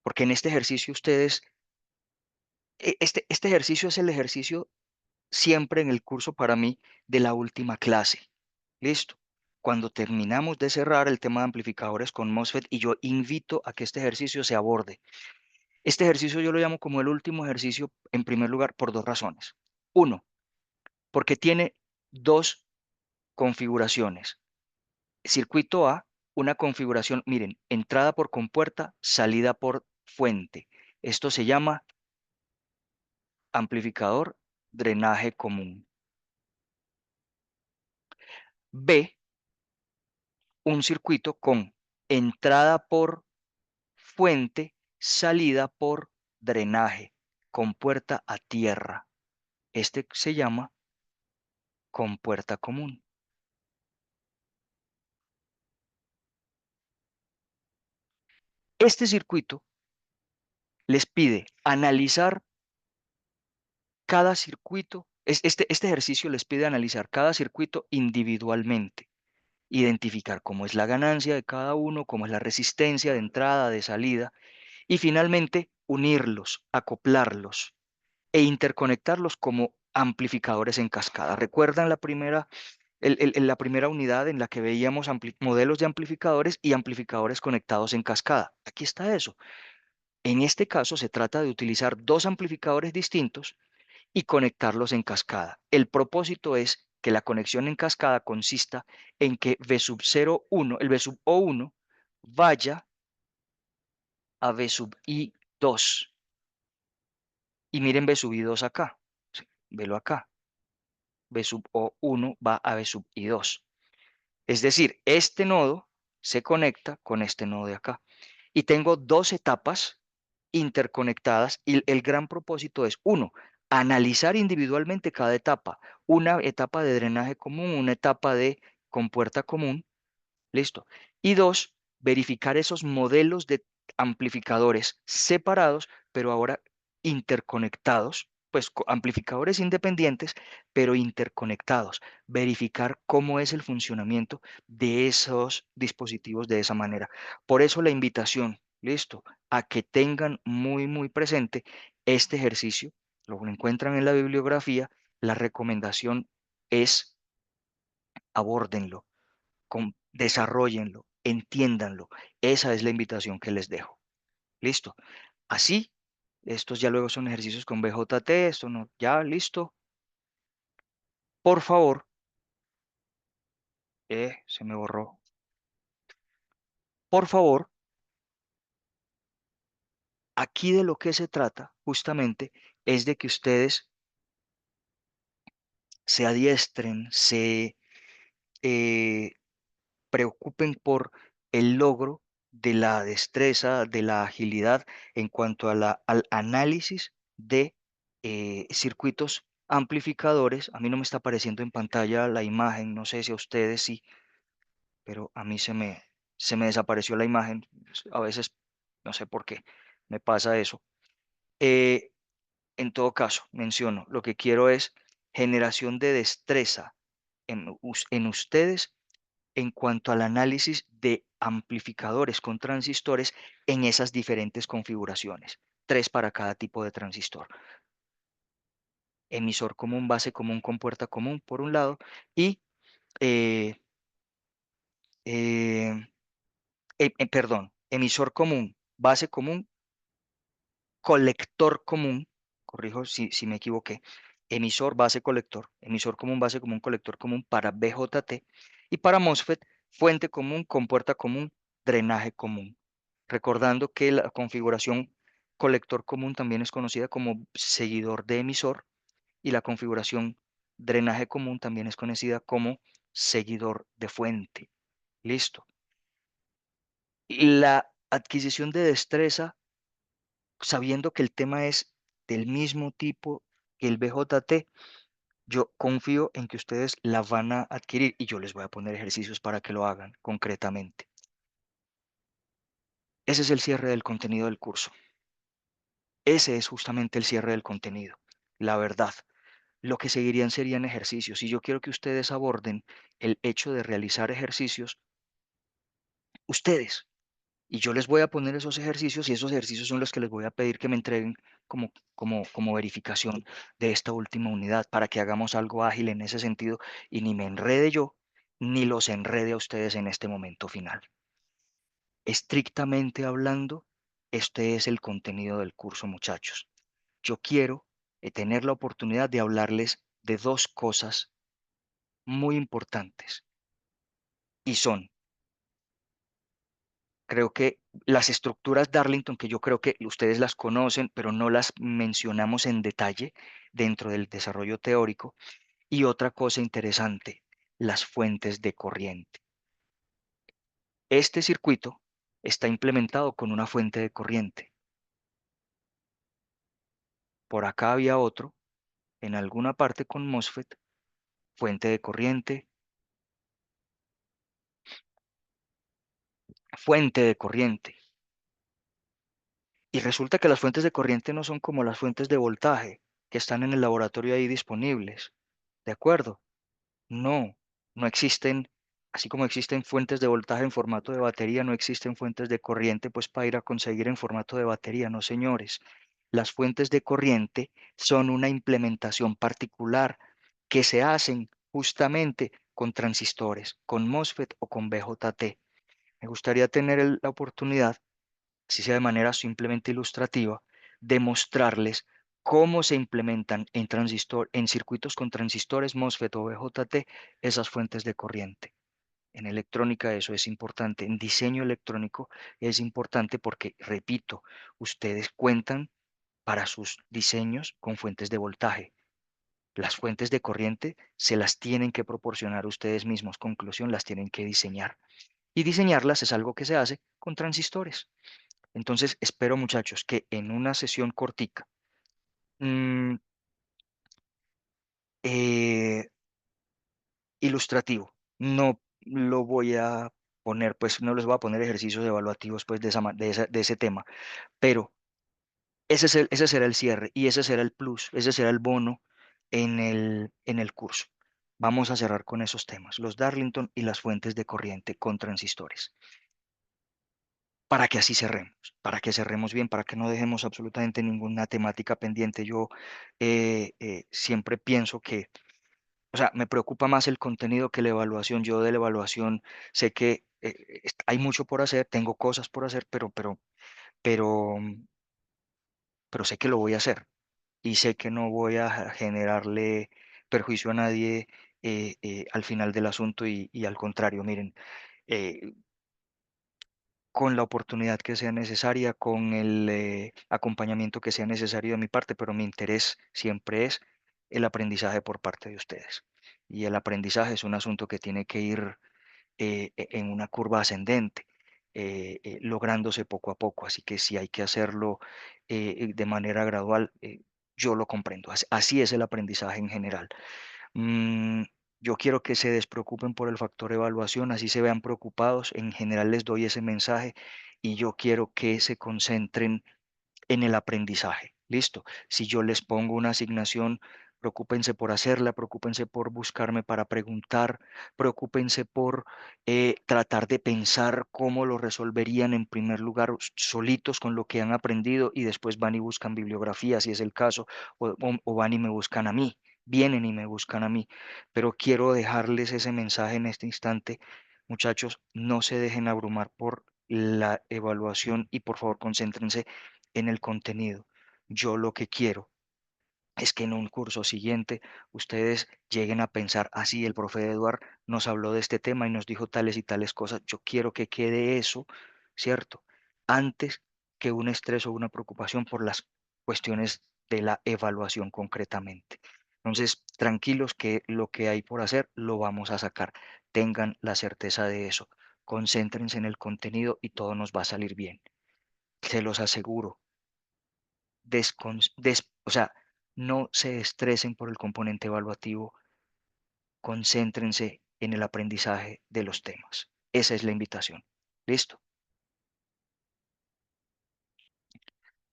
porque en este ejercicio ustedes, este ejercicio es el ejercicio siempre en el curso para mí de la última clase. Listo. Cuando terminamos de cerrar el tema de amplificadores con MOSFET y yo invito a que este ejercicio se aborde. Este ejercicio yo lo llamo como el último ejercicio en primer lugar por dos razones. Uno, porque tiene dos configuraciones. Circuito A, una configuración, miren, entrada por compuerta, salida por fuente. Esto se llama amplificador drenaje común. B, un circuito con entrada por fuente, salida por drenaje, compuerta a tierra. Este se llama compuerta común. Este circuito les pide analizar cada circuito, este ejercicio les pide analizar cada circuito individualmente, identificar cómo es la ganancia de cada uno, cómo es la resistencia de entrada, de salida, y finalmente unirlos, acoplarlos e interconectarlos como amplificadores en cascada. ¿Recuerdan la primera, la primera unidad en la que veíamos modelos de amplificadores y amplificadores conectados en cascada? Aquí está eso. En este caso se trata de utilizar dos amplificadores distintos y conectarlos en cascada. El propósito es que la conexión en cascada consista en que V sub 01, el V sub O1 vaya a V sub I2. Y miren V sub I2 acá. Sí, velo acá. V sub O1 va a V sub I2. Es decir, este nodo se conecta con este nodo de acá. Y tengo dos etapas interconectadas y el gran propósito es, uno, analizar individualmente cada etapa, una etapa de drenaje común, una etapa de compuerta común, listo. Y dos, verificar esos modelos de amplificadores separados, pero ahora interconectados, pues amplificadores independientes, pero interconectados. Verificar cómo es el funcionamiento de esos dispositivos de esa manera. Por eso la invitación, listo, a que tengan muy, muy presente este ejercicio. Lo encuentran en la bibliografía. La recomendación es abórdenlo, desarróllenlo, entiéndanlo. Esa es la invitación que les dejo. Listo. Así, estos ya luego son ejercicios con BJT, esto no, ya listo. Por favor, se me borró. Por favor, aquí de lo que se trata justamente es de que ustedes se adiestren, se eh, preocupen por el logro de la destreza, de la agilidad en cuanto a al análisis de circuitos amplificadores. A mí no me está apareciendo en pantalla la imagen, no sé si a ustedes sí, pero a mí se me desapareció la imagen. A veces, no sé por qué, me pasa eso. Eh, en todo caso, menciono, lo que quiero es generación de destreza en ustedes en cuanto al análisis de amplificadores con transistores en esas diferentes configuraciones, tres para cada tipo de transistor. Emisor común, base común con puerta común, por un lado, y, eh, eh, perdón, emisor común, base común, colector común, corrijo si me equivoqué, emisor, base, colector, emisor común, base común, colector común para BJT, y para MOSFET, fuente común con puerta común, drenaje común. Recordando que la configuración colector común también es conocida como seguidor de emisor, y la configuración drenaje común también es conocida como seguidor de fuente. Listo. Y la adquisición de destreza, sabiendo que el tema es del mismo tipo que el BJT, yo confío en que ustedes la van a adquirir y yo les voy a poner ejercicios para que lo hagan concretamente. Ese es el cierre del contenido del curso. Ese es justamente el cierre del contenido. La verdad, lo que seguirían serían ejercicios y yo quiero que ustedes aborden el hecho de realizar ejercicios ustedes. Y yo les voy a poner esos ejercicios y esos ejercicios son los que les voy a pedir que me entreguen como verificación de esta última unidad para que hagamos algo ágil en ese sentido y ni me enrede yo ni los enrede a ustedes en este momento final. Estrictamente hablando, este es el contenido del curso, muchachos. Yo quiero tener la oportunidad de hablarles de dos cosas muy importantes y son, creo que las estructuras Darlington, que yo creo que ustedes las conocen, pero no las mencionamos en detalle dentro del desarrollo teórico. Y otra cosa interesante, las fuentes de corriente. Este circuito está implementado con una fuente de corriente. Por acá había otro, en alguna parte con MOSFET, fuente de corriente, fuente de corriente. Y resulta que las fuentes de corriente no son como las fuentes de voltaje que están en el laboratorio ahí disponibles. ¿De acuerdo? No, no existen, así como existen fuentes de voltaje en formato de batería, no existen fuentes de corriente pues para ir a conseguir en formato de batería, no señores. Las fuentes de corriente son una implementación particular que se hacen justamente con transistores, con MOSFET o con BJT. Me gustaría tener la oportunidad, si sea de manera simplemente ilustrativa, de mostrarles cómo se implementan en circuitos con transistores MOSFET o BJT esas fuentes de corriente. En electrónica eso es importante, en diseño electrónico es importante porque, repito, ustedes cuentan para sus diseños con fuentes de voltaje. Las fuentes de corriente se las tienen que proporcionar ustedes mismos. Conclusión, las tienen que diseñar. Y diseñarlas es algo que se hace con transistores. Entonces, espero, muchachos, que en una sesión cortica, mm, eh, ilustrativo, no lo voy a poner, pues no les voy a poner ejercicios evaluativos pues, de ese tema, pero ese será el cierre y ese será el plus, ese será el bono en el curso. Vamos a cerrar con esos temas, los Darlington y las fuentes de corriente con transistores, para que así cerremos, para que cerremos bien, para que no dejemos absolutamente ninguna temática pendiente. Yo siempre pienso que, o sea, me preocupa más el contenido que la evaluación. Yo de la evaluación sé que hay mucho por hacer, tengo cosas por hacer, pero, pero sé que lo voy a hacer y sé que no voy a generarle perjuicio a nadie al final del asunto y al contrario, miren, eh, con la oportunidad que sea necesaria, con el acompañamiento que sea necesario de mi parte, pero mi interés siempre es el aprendizaje por parte de ustedes. Y el aprendizaje es un asunto que tiene que ir en una curva ascendente. lográndose poco a poco. Así que si hay que hacerlo de manera gradual, yo lo comprendo. Así es el aprendizaje en general. Mm, yo quiero que se despreocupen por el factor evaluación, así se vean preocupados. En general les doy ese mensaje y yo quiero que se concentren en el aprendizaje. Listo. Si yo les pongo una asignación, preocúpense por hacerla, preocúpense por buscarme para preguntar, preocúpense por tratar de pensar cómo lo resolverían en primer lugar solitos con lo que han aprendido y después van y buscan bibliografía, si es el caso, o van y me buscan a mí, vienen y me buscan a mí. Pero quiero dejarles ese mensaje en este instante. Muchachos, no se dejen abrumar por la evaluación y por favor concéntrense en el contenido. Yo lo que quiero es que en un curso siguiente ustedes lleguen a pensar, así el profe Eduard nos habló de este tema y nos dijo tales y tales cosas. Yo quiero que quede eso, ¿cierto? Antes que un estrés o una preocupación por las cuestiones de la evaluación concretamente. Entonces, tranquilos que lo que hay por hacer lo vamos a sacar. Tengan la certeza de eso. Concéntrense en el contenido y todo nos va a salir bien. Se los aseguro. O sea, no se estresen por el componente evaluativo, concéntrense en el aprendizaje de los temas. Esa es la invitación. ¿Listo?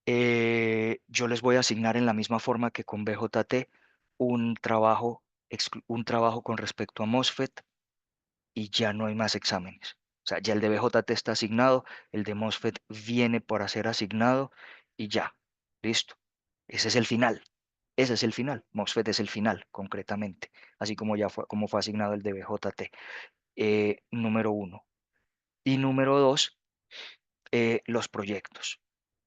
Yo les voy a asignar en la misma forma que con BJT un trabajo, un trabajo con respecto a MOSFET y ya no hay más exámenes. O sea, ya el de BJT está asignado, el de MOSFET viene por ser asignado y ya. Listo. Ese es el final. Ese es el final. MOSFET es el final, concretamente. Así como ya fue, como fue asignado el de BJT. Número uno. Y número dos, los proyectos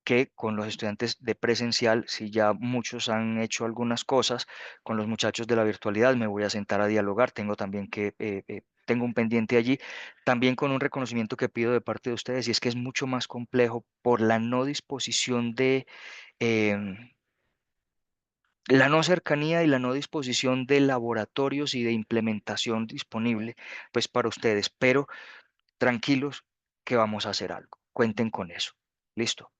que con los estudiantes de presencial, si ya muchos han hecho algunas cosas, con los muchachos de la virtualidad me voy a sentar a dialogar, tengo también tengo un pendiente allí, también con un reconocimiento que pido de parte de ustedes, y es que es mucho más complejo por la no disposición de, em, la no cercanía y la no disposición de laboratorios y de implementación disponible, pues para ustedes, pero tranquilos que vamos a hacer algo, cuenten con eso. Listo.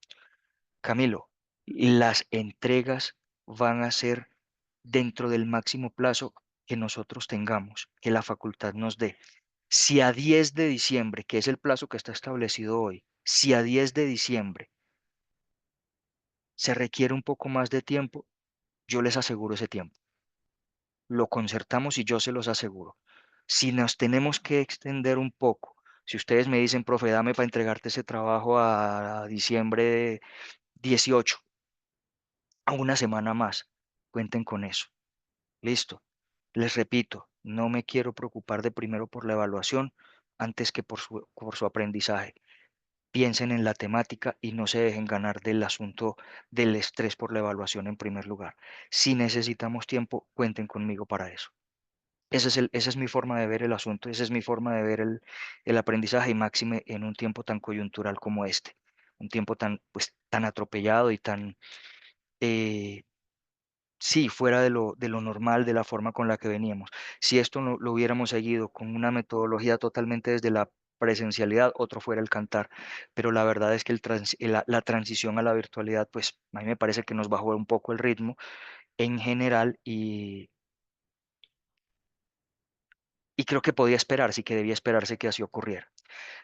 Camilo, las entregas van a ser dentro del máximo plazo que nosotros tengamos, que la facultad nos dé. Si a 10 de diciembre, que es el plazo que está establecido hoy, si a 10 de diciembre se requiere un poco más de tiempo, yo les aseguro ese tiempo. Lo concertamos y yo se los aseguro. Si nos tenemos que extender un poco, si ustedes me dicen, profe, dame para entregarte ese trabajo a diciembre 18, a una semana más, cuenten con eso. Listo. Les repito, no me quiero preocupar de primero por la evaluación antes que por su aprendizaje. Piensen en la temática y no se dejen ganar del asunto del estrés por la evaluación en primer lugar. Si necesitamos tiempo, cuenten conmigo para eso. Esa es mi forma de ver el asunto, esa es mi forma de ver el aprendizaje y máxime en un tiempo tan coyuntural como este, un tiempo tan, pues, tan atropellado y tan, eh, sí, fuera de lo normal, de la forma con la que veníamos. Si esto no, lo hubiéramos seguido con una metodología totalmente desde la presencialidad, otro fuera el cantar, pero la verdad es que la transición a la virtualidad, pues a mí me parece que nos bajó un poco el ritmo en general y creo que podía esperarse y que debía esperarse que así ocurriera.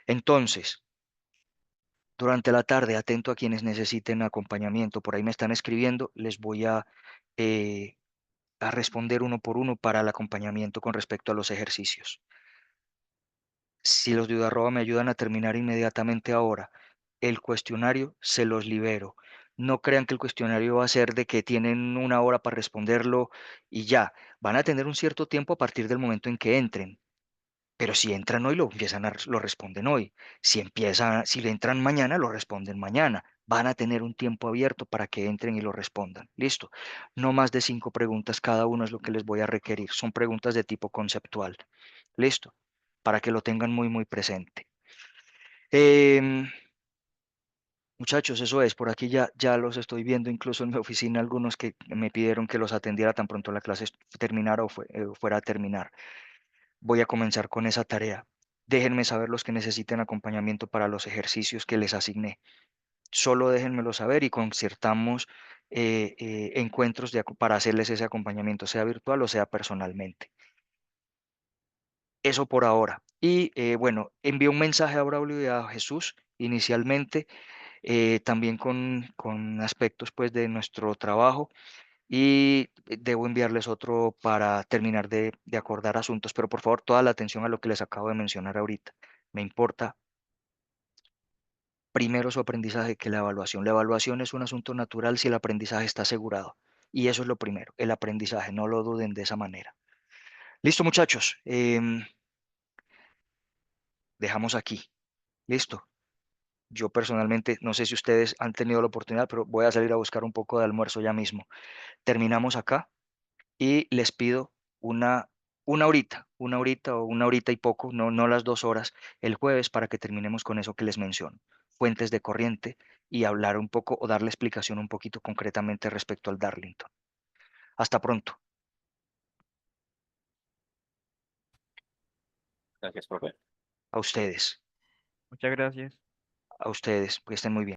Entonces, durante la tarde, atento a quienes necesiten acompañamiento. Por ahí me están escribiendo, les voy eh, a responder uno por uno para el acompañamiento con respecto a los ejercicios. Si los de Udarroba me ayudan a terminar inmediatamente ahora, el cuestionario se los libero. No crean que el cuestionario va a ser de que tienen una hora para responderlo y ya. Van a tener un cierto tiempo a partir del momento en que entren. Pero si entran hoy, lo responden hoy. Si le entran mañana, lo responden mañana. Van a tener un tiempo abierto para que entren y lo respondan. Listo. No más de 5 preguntas cada uno es lo que les voy a requerir. Son preguntas de tipo conceptual. Listo. Para que lo tengan muy, muy presente. Em, Muchachos, eso es. Por aquí ya los estoy viendo, incluso en mi oficina, algunos que me pidieron que los atendiera tan pronto la clase terminara o fuera a terminar. Voy a comenzar con esa tarea. Déjenme saber los que necesiten acompañamiento para los ejercicios que les asigné. Solo déjenmelo saber y concertamos encuentros para hacerles ese acompañamiento, sea virtual o sea personalmente. Eso por ahora. Y bueno, envié un mensaje a Braulio y a Jesús inicialmente, también con aspectos pues de nuestro trabajo y debo enviarles otro para terminar de acordar asuntos, pero por favor toda la atención a lo que les acabo de mencionar ahorita. Me importa primero su aprendizaje que la evaluación. La evaluación es un asunto natural si el aprendizaje está asegurado. Y eso es lo primero, el aprendizaje, no lo duden de esa manera. Listo, muchachos, dejamos aquí. Listo. Yo personalmente, no sé si ustedes han tenido la oportunidad, pero voy a salir a buscar un poco de almuerzo ya mismo. Terminamos acá y les pido una, una horita o una horita y poco, no las 2 horas, el jueves para que terminemos con eso que les menciono, fuentes de corriente y hablar un poco o darle explicación un poquito concretamente respecto al Darlington. Hasta pronto. Gracias, profe. A ustedes, Muchas gracias. a ustedes, que estén muy bien.